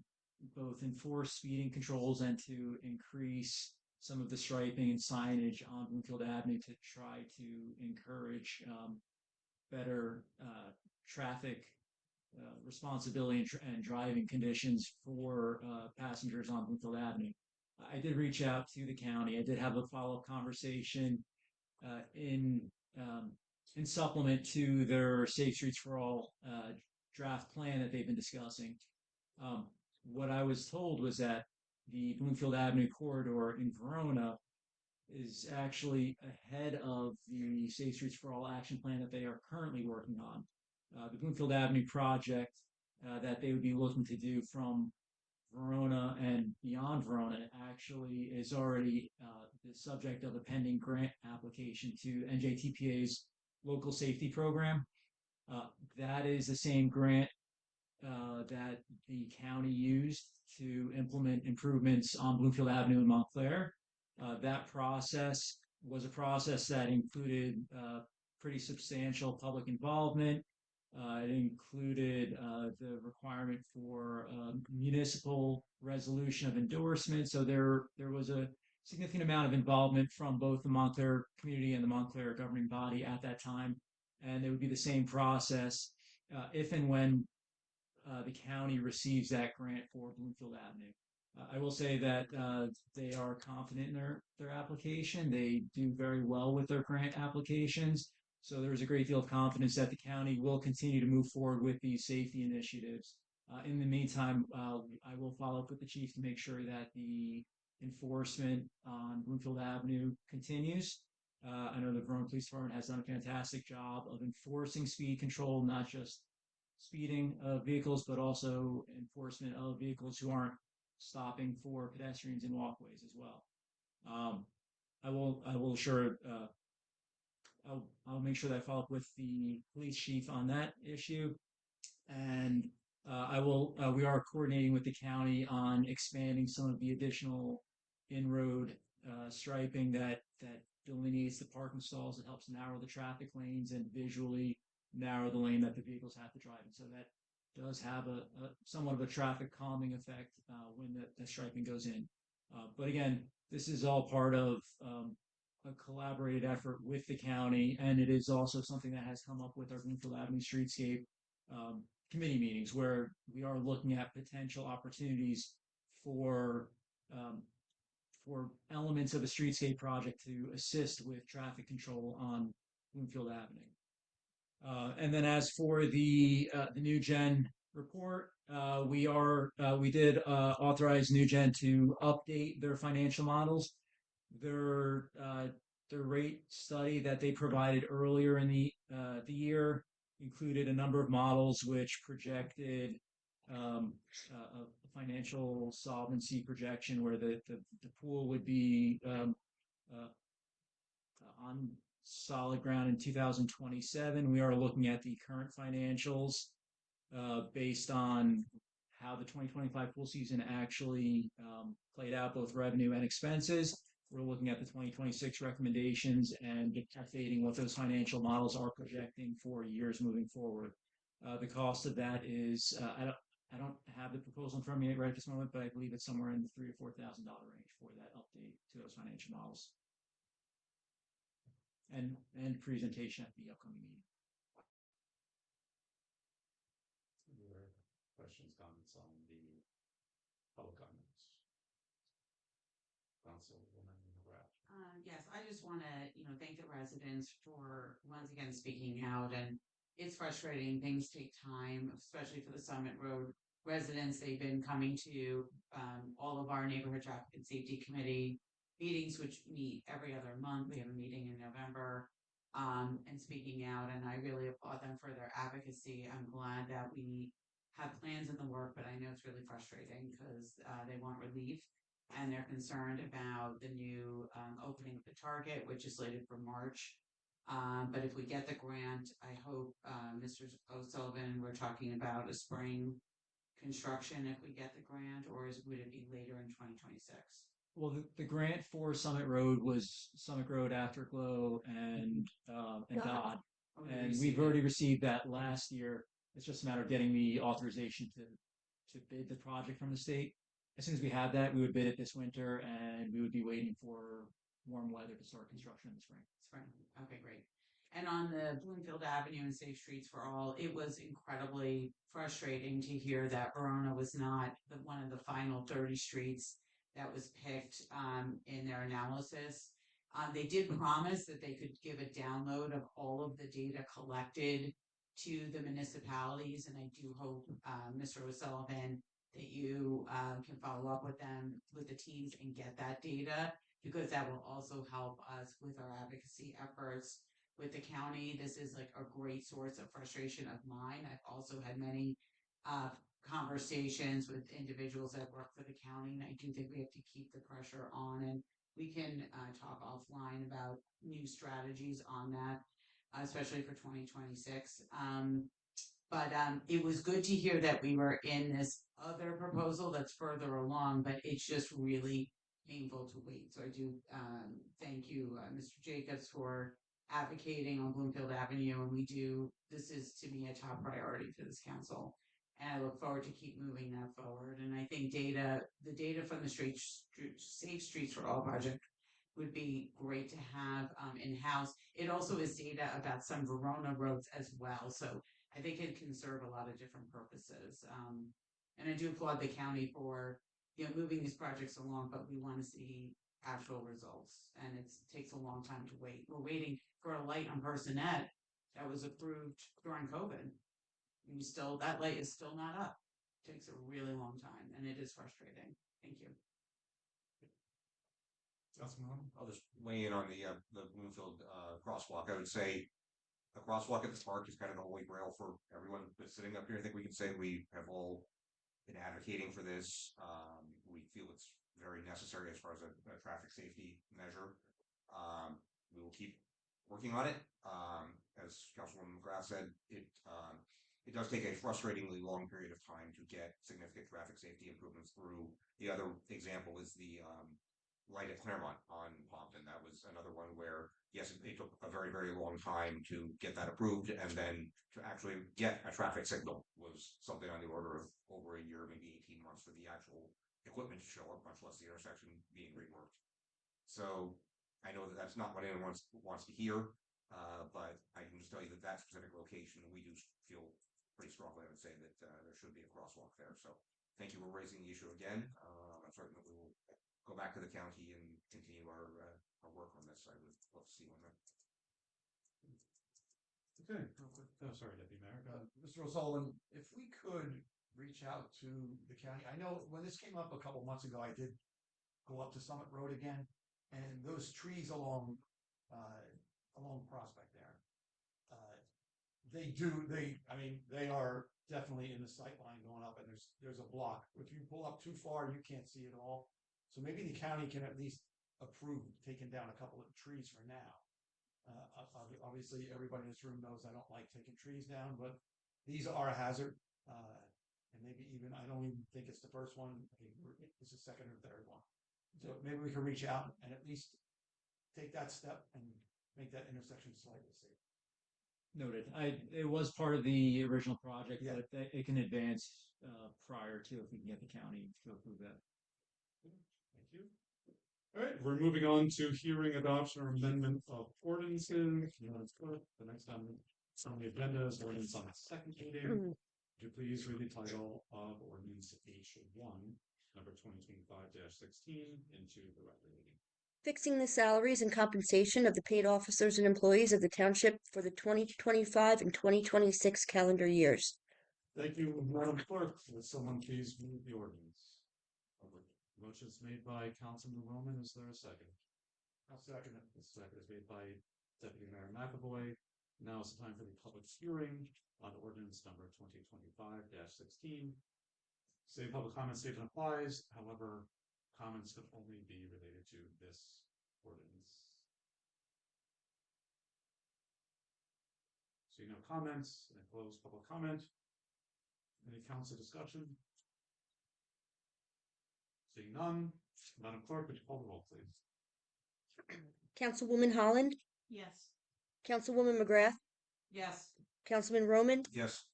both enforce speeding controls and to increase some of the striping and signage on Bloomfield Avenue to try to encourage better traffic responsibility and driving conditions for passengers on Bloomfield Avenue. I did reach out to the county. I did have a follow-up conversation in supplement to their Safe Streets for All draft plan that they've been discussing. What I was told was that the Bloomfield Avenue corridor in Verona is actually ahead of the Safe Streets for All action plan that they are currently working on. The Bloomfield Avenue project that they would be looking to do from Verona and beyond Verona actually is already the subject of a pending grant application to NJTPA's local safety program. That is the same grant that the county used to implement improvements on Bloomfield Avenue in Montclair. That process was a process that included pretty substantial public involvement. It included the requirement for municipal resolution of endorsement. So there was a significant amount of involvement from both the Montclair community and the Montclair governing body at that time. And it would be the same process if and when the county receives that grant for Bloomfield Avenue. I will say that they are confident in their application. They do very well with their grant applications. So there's a great deal of confidence that the county will continue to move forward with these safety initiatives. In the meantime, I will follow up with the chief to make sure that the enforcement on Bloomfield Avenue continues. I know the Verona Police Department has done a fantastic job of enforcing speed control, not just speeding of vehicles, but also enforcement of vehicles who aren't stopping for pedestrians and walkways as well. I will sure I'll make sure that I follow up with the police chief on that issue, and we are coordinating with the county on expanding some of the additional in-road striping that delineates the parking stalls. It helps narrow the traffic lanes and visually narrow the lane that the vehicles have to drive in. So that does have a somewhat of a traffic calming effect when the striping goes in. But again, this is all part of a collaborated effort with the county, and it is also something that has come up with our Bloomfield Avenue Streetscape committee meetings, where we are looking at potential opportunities for elements of a streetscape project to assist with traffic control on Bloomfield Avenue. And then as for the new gen report, we did authorize new gen to update their financial models. Their rate study that they provided earlier in the year included a number of models which projected a financial solvency projection where the pool would be on solid ground in 2027. We are looking at the current financials based on how the 2025 pool season actually played out, both revenue and expenses. We're looking at the 2026 recommendations and updating what those financial models are projecting for years moving forward. The cost of that is I don't have the proposal in front of me right at this moment, but I believe it's somewhere in the $3,000 or $4,000 range for that update to those financial models. And presentation at the upcoming meeting. Any other questions, comments on the public comments? Councilwoman McGrath. Yes, I just want to, thank the residents for once again speaking out. And it's frustrating. Things take time, especially for the Summit Road residents. They've been coming to all of our neighborhood traffic and safety committee meetings, which meet every other month. We have a meeting in November, and speaking out. And I really applaud them for their advocacy. I'm glad that we have plans in the work, but I know it's really frustrating because they want relief. And they're concerned about the new opening of the Target, which is slated for March. But if we get the grant, I hope, Mr. O'Sullivan, we're talking about a spring construction if we get the grant, or would it be later in 2026? Well, the grant for Summit Road was Summit Road, Afterglow, and Dodd. And we've already received that last year. It's just a matter of getting the authorization to bid the project from the state. As soon as we have that, we would bid it this winter, and we would be waiting for warm weather to start construction in the spring. Okay, great. And on the Bloomfield Avenue and Safe Streets for All, it was incredibly frustrating to hear that Verona was not one of the final 30 streets that was picked in their analysis. They did promise that they could give a download of all of the data collected to the municipalities, and I do hope, Mr. O'Sullivan, that you can follow up with them, with the teams, and get that data. because that will also help us with our advocacy efforts with the county. This is like a great source of frustration of mine. I've also had many uh, conversations with individuals that work for the county, and I do think we have to keep the pressure on, and we can talk offline about new strategies on that, especially for 2026. But it was good to hear that we were in this other proposal that's further along, but it's just really painful to wait. So I do thank you, Mr. Jacobs, for advocating on Bloomfield Avenue. And this is to me a top priority for this council. And I look forward to keep moving that forward. And I think the data from the Safe Streets for All project would be great to have in-house. It also is data about some Verona roads as well. So I think it can serve a lot of different purposes. And I do applaud the county for moving these projects along, but we want to see actual results, and it takes a long time to wait. We're waiting for a light on Personette that was approved during COVID. And that light is still not up. It takes a really long time, and it is frustrating. Thank you. I'll just weigh in on the Bloomfield crosswalk. I would say the crosswalk at the park is kind of the holy grail for everyone that's sitting up here. I think we can say we have all been advocating for this. We feel it's very necessary as far as a traffic safety measure. We will keep working on it. As Councilwoman McGrath said, it does take a frustratingly long period of time to get significant traffic safety improvements through. The other example is the light at Claremont on Pompton. That was another one where, yes, it took a very, very long time to get that approved, and then to actually get a traffic signal was something on the order of over a year, maybe 18 months for the actual equipment to show up, much less the intersection being reworked. So I know that that's not what anyone wants to hear, but I can just tell you that specific location, we do feel pretty strongly, I would say, that there should be a crosswalk there. So thank you for raising the issue again. I'm certain that we will go back to the county and continue our work on this. I would love to see one there. Okay, real quick. Oh, sorry, Deputy Mayor. Mr. O'Sullivan, if we could reach out to the county. I know when this came up a couple months ago, I did go up to Summit Road again, and those trees along Prospect there, they are definitely in the sight line going up, and there's a block. If you pull up too far, you can't see it all. So maybe the county can at least approve taking down a couple of trees for now. Obviously, everybody in this room knows I don't like taking trees down, but these are a hazard. And maybe even, I don't even think it's the first one. I think it's the second or third one. So maybe we can reach out and at least take that step and make that intersection slightly safer. Noted. It was part of the original project, Yeah. but it can advance prior to if we can get the county to approve that. Thank you. All right, we're moving on to hearing adoption or amendment of ordinances. The next on the agenda is ordinance on the second reading. Would you please read the title of ordinance H1, number 2025-16, into the record reading? Fixing the salaries and compensation of the paid officers and employees of the township for the 2025 and 2026 calendar years. Thank you, Madam Clerk. Would someone please move the ordinance? Motion is made by Councilman Roman. Is there a second? I'll second it. The second is made by Deputy Mayor McAvoy. Now is the time for the public hearing on ordinance number 2025-16. Same public comment statement applies. However, comments could only be related to this ordinance. So no comments, and close public comment. Any council discussion? Seeing none, Madam Clerk, would you call the roll, please? Councilwoman Holland, Yes. Councilwoman McGrath, Yes. Councilman Roman, Yes.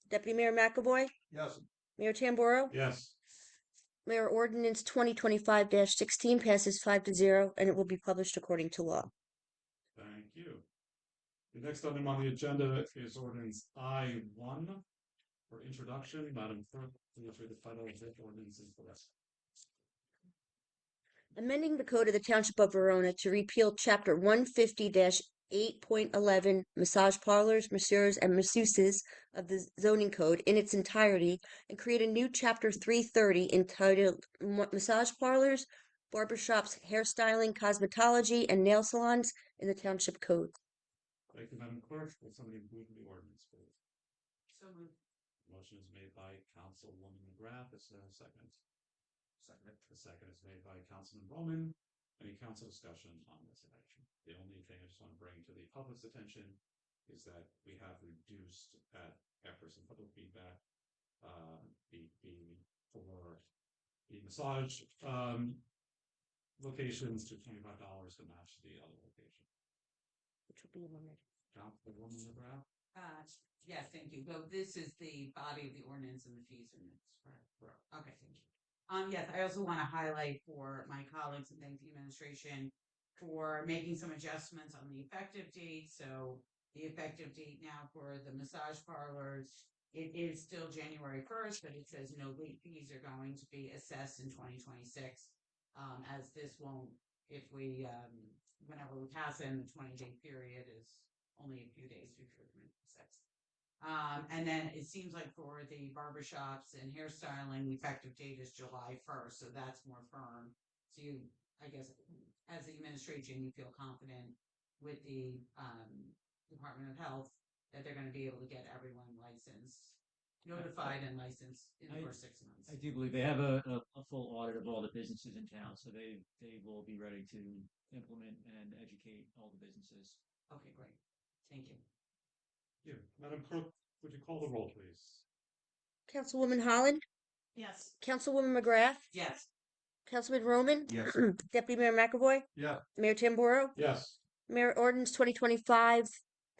Deputy Mayor McAvoy, Yes. Mayor Tamboro. Yes. Mayor, ordinance 2025-16 passes 5-0, and it will be published according to law. Thank you. The next item on the agenda is ordinance I1 for introduction. Madam Clerk, please read the title of this ordinance into the rest. Amending the code of the Township of Verona to repeal Chapter 150-8.11 massage parlors, masseurs, and masseuses of the zoning code in its entirety and create a new Chapter 330 entitled Massage Parlors, barbershops, hairstyling, cosmetology, and nail salons in the Township Code. Thank you, Madam Clerk. Will somebody move the ordinance, please? So moved. Motion is made by Councilwoman McGrath. Is there a second? Second. The second is made by Councilman Roman. Any council discussion on this action? The only thing I just want to bring to the public's attention is that we have reduced after some public feedback, the fee for the massage locations to $25 to match the other location. Which will be amended. Councilwoman McGrath? Yes, thank you. So this is the body of the ordinance and the fees are mixed, correct? Correct. Okay, thank you. Yes, I also want to highlight for my colleagues and thank the administration for making some adjustments on the effective date. So the effective date now for the massage parlors, it is still January 1st, but it says no late fees are going to be assessed in 2026. As this won't, if we, whenever we pass in the 20-day period is only a few days before 26. And then it seems like for the barbershops and hairstyling, the effective date is July 1st, so that's more firm. So you, I guess, as the administration, you feel confident with the Department of Health that they're going to be able to get everyone licensed, notified and licensed in the first 6 months. I do believe they have a full audit of all the businesses in town, so they will be ready to implement and educate all the businesses. Okay, great. Thank you. Yeah. Madam Clerk, would you call the roll, please? Councilwoman Holland, Yes. Councilwoman McGrath, Yes. Councilman Roman, Yes. Deputy Mayor McAvoy, Yeah. Mayor Tamboro, Yes. Mayor Ordinance 2025,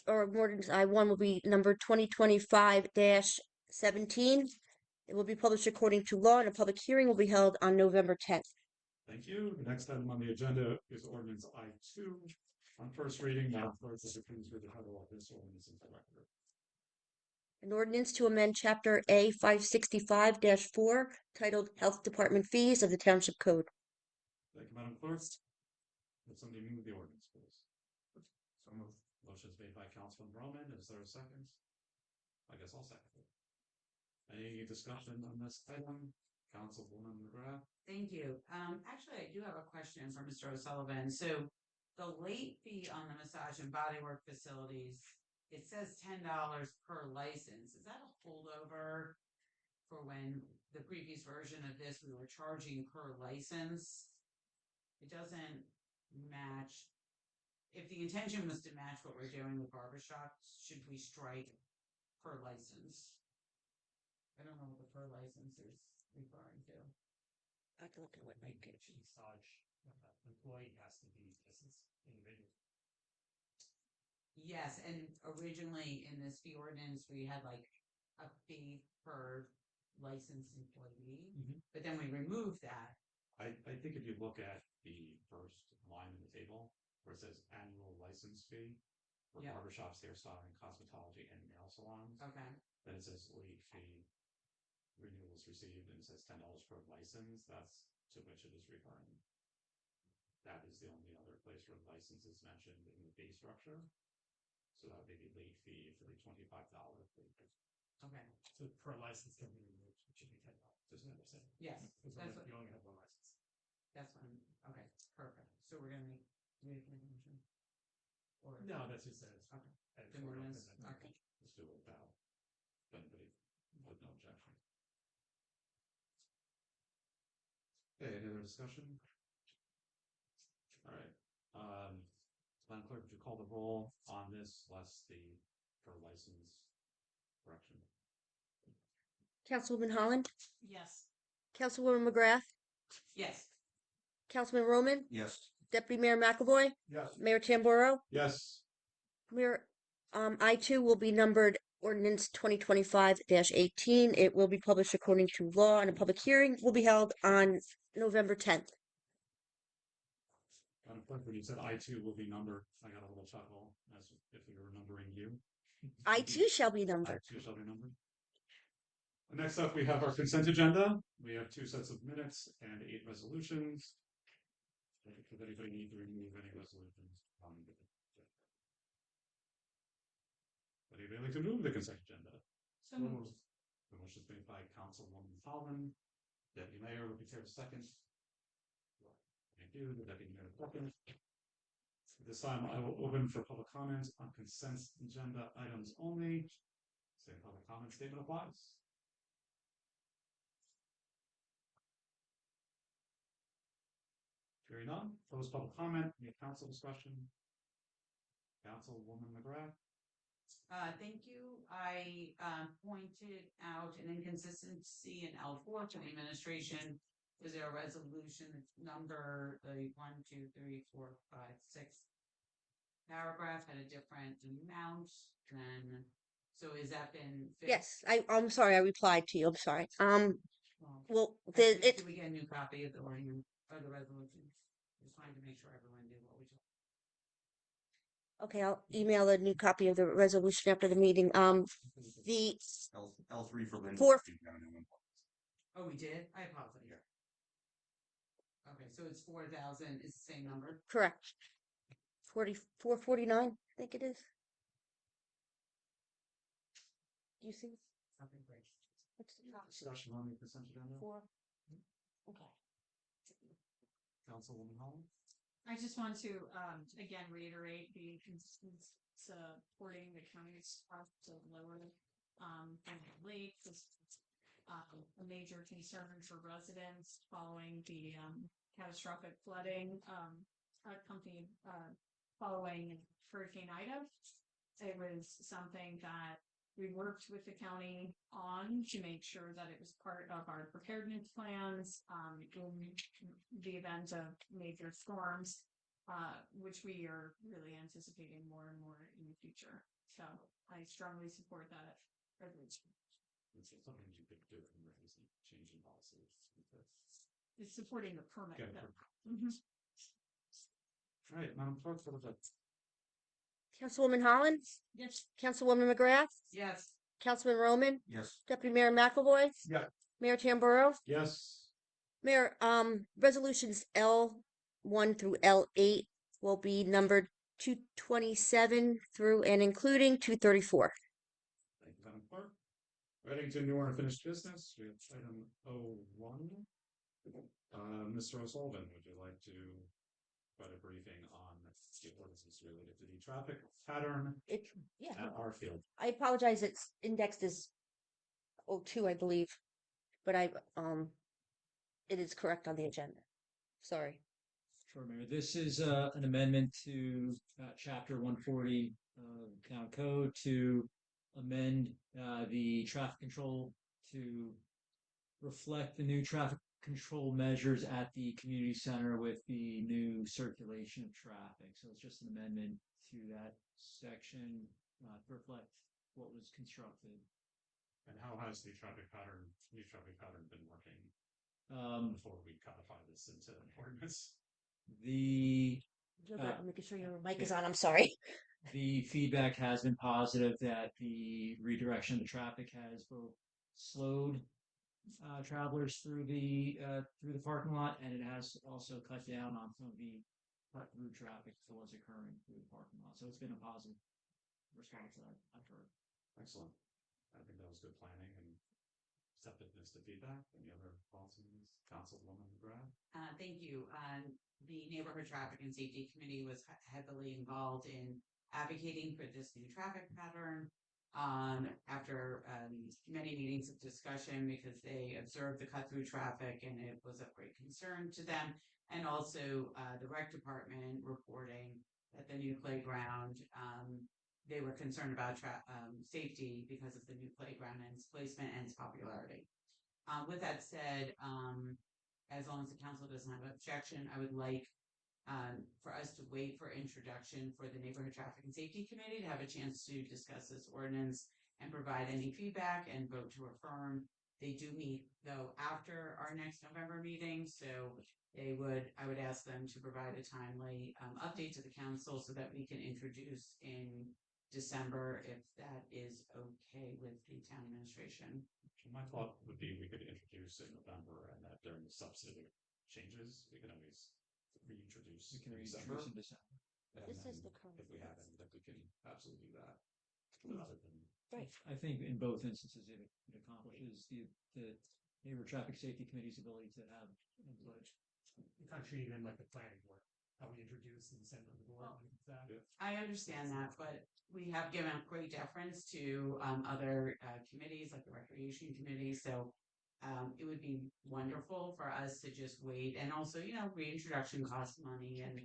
or Ordinance I-1 will be number 2025-17. It will be published according to law and a public hearing will be held on November 10th. Thank you. The next item on the agenda is ordinance I-2 on first reading. Madam Clerk, would you please read the title of this ordinance into the record? An ordinance to amend Chapter A 565-4 titled Health Department Fees of the Township Code. Thank you, Madam Clerk. Would somebody move the ordinance, please? So moved. Motion is made by Councilman Roman. Is there a second? I guess I'll second it. Any discussion on this item? Councilwoman McGrath? Thank you. Actually, I do have a question for Mr. O'Sullivan. So the late fee on the massage and bodywork facilities, it says $10 per license. Is that a holdover for when the previous version of this, we were charging per license? It doesn't match. If the intention was to match what we're doing with barbershops, should we strike per license? I don't know what the per license is referring to. I can look at what my page. Massage employee has to be licensed individual. Yes, and originally in this fee ordinance, we had like a fee per licensed employee, but then we removed that. I think if you look at the first line in the table where it says annual license fee for Yeah. barbershops, hairstyling, cosmetology, and nail salons, Okay. then it says late fee renewals received and it says $10 per license. That's to which it is referring. That is the only other place where license is mentioned in the fee structure. So that would be the late fee for the $25 fee. Okay. So per license can be removed, it should be $10. Just understand. Yes, Because that's what, you only have one license. that's one. Okay, perfect. So we're gonna make a motion. Or No, that's just says. Okay. Okay. De minimis, okay. Let's do it without. If anybody with no objection. Okay, any other discussion? All right. Madam Clerk, would you call the roll on this, less the per license correction? Councilwoman Holland, Yes. Councilwoman McGrath, Yes. Councilman Roman, Yes. Deputy Mayor McAvoy, Yes. Mayor Tamboro, Yes. Mayor, I-2 will be numbered ordinance 2025-18. It will be published according to law and a public hearing will be held on November 10th. Madam Clerk, when you said I-2 will be numbered, I got a little chuckle as if we were numbering you. I-2 shall be numbered. I-2 shall be numbered. Next up, we have our consent agenda. We have 2 sets of minutes and 8 resolutions. Does anybody need to remove any resolutions? Would anybody like to move the consent agenda? So moved. The motion is made by Councilwoman Holland. Deputy Mayor, would you care to second? you, the deputy mayor. Second. This time I will open for public comment on consent agenda items only. Same public comment statement applies. Hearing none, close public comment, any council discussion? Councilwoman McGrath? Thank you. I pointed out an inconsistency in L4 to the administration. Is there a resolution number, the 1, 2, 3, 4, 5, 6 paragraph had a different amount than, so has that been fixed? Yes, I'm sorry, I replied to you. I'm sorry. Well, Did it we get a new copy of the ordinance or the resolution? Just wanted to make sure everyone knew what we talked. okay. I'll email a new copy of the resolution after the meeting. The L3 for Linda. Four- Oh, we did? I apologize. Okay, so it's 4,000 is the same number? correct 4449, I think it is. Do you see? Okay, great. What's the Discussion on the consent agenda? 4? Okay. Councilwoman Holland? I just want to, again, reiterate the consistency supporting the county's cost to lower, lake. This, a major concern for residents following the, catastrophic flooding, accompanied, following Hurricane Ida. It was something that we worked with the county on to make sure that it was part of our preparedness plans, in the event of major storms, which we are really anticipating more and more in the future. So I strongly support that resolution. Something you could do in raising changing policies. It's supporting the permit. Okay. though. Mhm. All right, Madam Clerk, for the vote. Councilwoman Holland, Yes. Councilwoman McGrath, Yes. Councilman Roman, Yes. Deputy Mayor McAvoy, Yeah. Mayor Tamburo. Yes. Mayor, resolutions L1 through L8 will be numbered 227 through and including 234. Thank you, Madam Clerk. Heading to new or unfinished business, we have item O1. Mr. O'Sullivan, would you like to provide a briefing on the ordinances related to the traffic pattern Yeah. at our field? I apologize, it's indexed as O2, I believe, but it is correct on the agenda. Sorry. Sure, Mayor. This is an amendment to Chapter 140 Town Code to amend the traffic control to reflect the new traffic control measures at the community center with the new circulation of traffic. So it's just an amendment to that section to reflect what was constructed. And how has the new traffic pattern been working before we codify this into an ordinance? Gilbert, I'm making sure your mic is on. I'm sorry. The feedback has been positive that the redirection of the traffic has both slowed travelers through the parking lot, and it has also cut down on some of the cut through traffic that was occurring through the parking lot. So it's been a positive response that I've heard. Excellent. I think that was good planning and receptiveness to feedback. Any other thoughts on this? Councilwoman McGrath? Thank you. The Neighborhood Traffic and Safety Committee was heavily involved in advocating for this new traffic pattern. After many meetings of discussion, because they observed the cut through traffic and it was of great concern to them. And also the rec department reporting that the new playground, they were concerned about safety because of the new playground and its placement and its popularity. With that said, as long as the council doesn't have an objection, I would like for us to wait for introduction for the Neighborhood Traffic and Safety Committee to have a chance to discuss this ordinance and provide any feedback and vote to affirm. They do meet though after our next November meeting, so I would ask them to provide a timely update to the council so that we can introduce in December if that is okay with the town administration. My thought would be we could introduce in November, and that during the substantive changes, we can always reintroduce We can in reintroduce in December. And This is then the current. if we have any, then we can absolutely do that. Rather than Right. I think in both instances it accomplishes the Neighborhood Traffic Safety Committee's ability to have input kind of treating them like the planning board, how we introduce and send them the board. Oh. like that. I understand that, but we have given great deference to other committees like the recreation committee. So it would be wonderful for us to just wait, and also, reintroduction costs money, and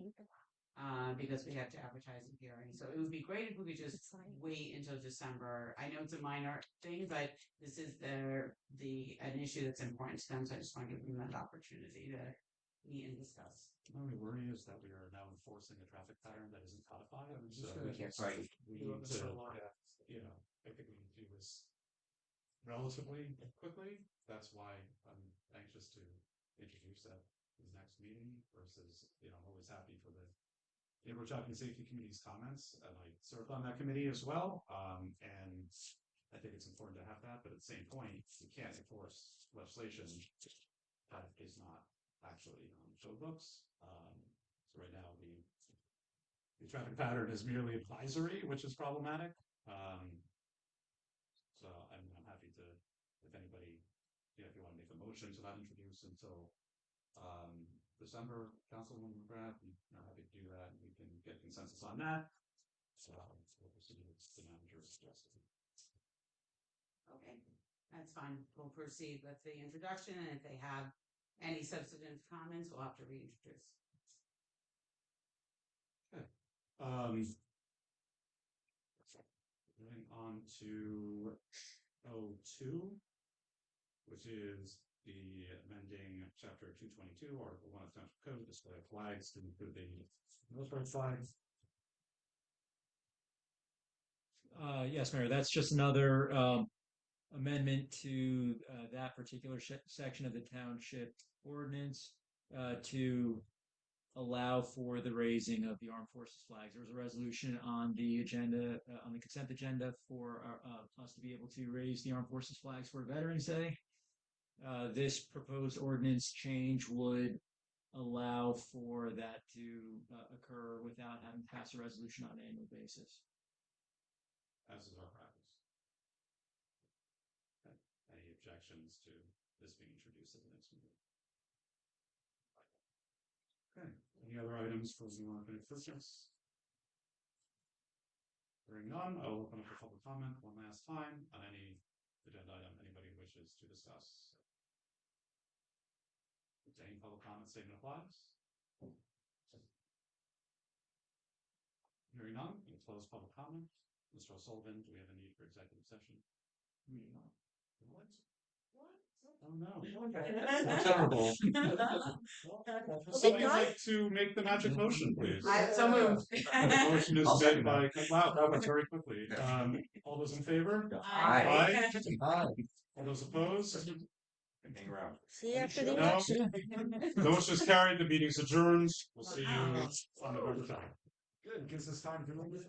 because we have to advertise and hearing. So it would be great if we could just wait until December. I know it's a minor thing, but this is an issue that's important to them. So I just want to give them that opportunity to meet and discuss. My only worry is that we are now enforcing a traffic pattern that isn't codified. So We can't cite. we need to, I think we need to do this relatively quickly. That's why I'm anxious to introduce that in the next meeting versus, I'm always happy for the Neighborhood Traffic and Safety Committee's comments, and I served on that committee as well. And I think it's important to have that, but at the same point, you can't enforce legislation that is not actually on code books. So right now, the traffic pattern is merely advisory, which is problematic. So I'm happy to, if anybody, if you want to make a motion to not introduce until December, Councilwoman McGrath, I'm happy to do that. We can get consensus on that. So we'll proceed with the manager suggested. Okay, that's fine. We'll proceed with the introduction, and if they have any substantive comments, we'll have to reintroduce. Okay. Moving on to 02, which is the amending chapter 222, article 1 of Township Code, display of flags to include the military flags. Yes, Mayor, that's just another amendment to that particular section of the township ordinance to allow for the raising of the armed forces flags. There was a resolution on the agenda, on the consent agenda for us to be able to raise the armed forces flags for Veterans Day. This proposed ordinance change would allow for that to occur without having to pass a resolution on an annual basis. As is our practice. Okay. Any objections to this being introduced at the next meeting? Okay. Any other items for the unfinished business? Hearing none, I will open up for public comment one last time on any agenda item anybody wishes to discuss. Any public comment statement applies? Hearing none, we can close public comment. Mr. O'Sullivan, do we have a need for executive session? What? Oh no. How terrible. Somebody like to make the magic motion, please. So moved. The motion is made by, wow, that went very quickly. All those in favor? Aye. Aye. All those opposed? Hang around. See you after the No. election. The motion is carried, the meeting's adjourned. We'll see you on November 10th. Good, gives us time to move.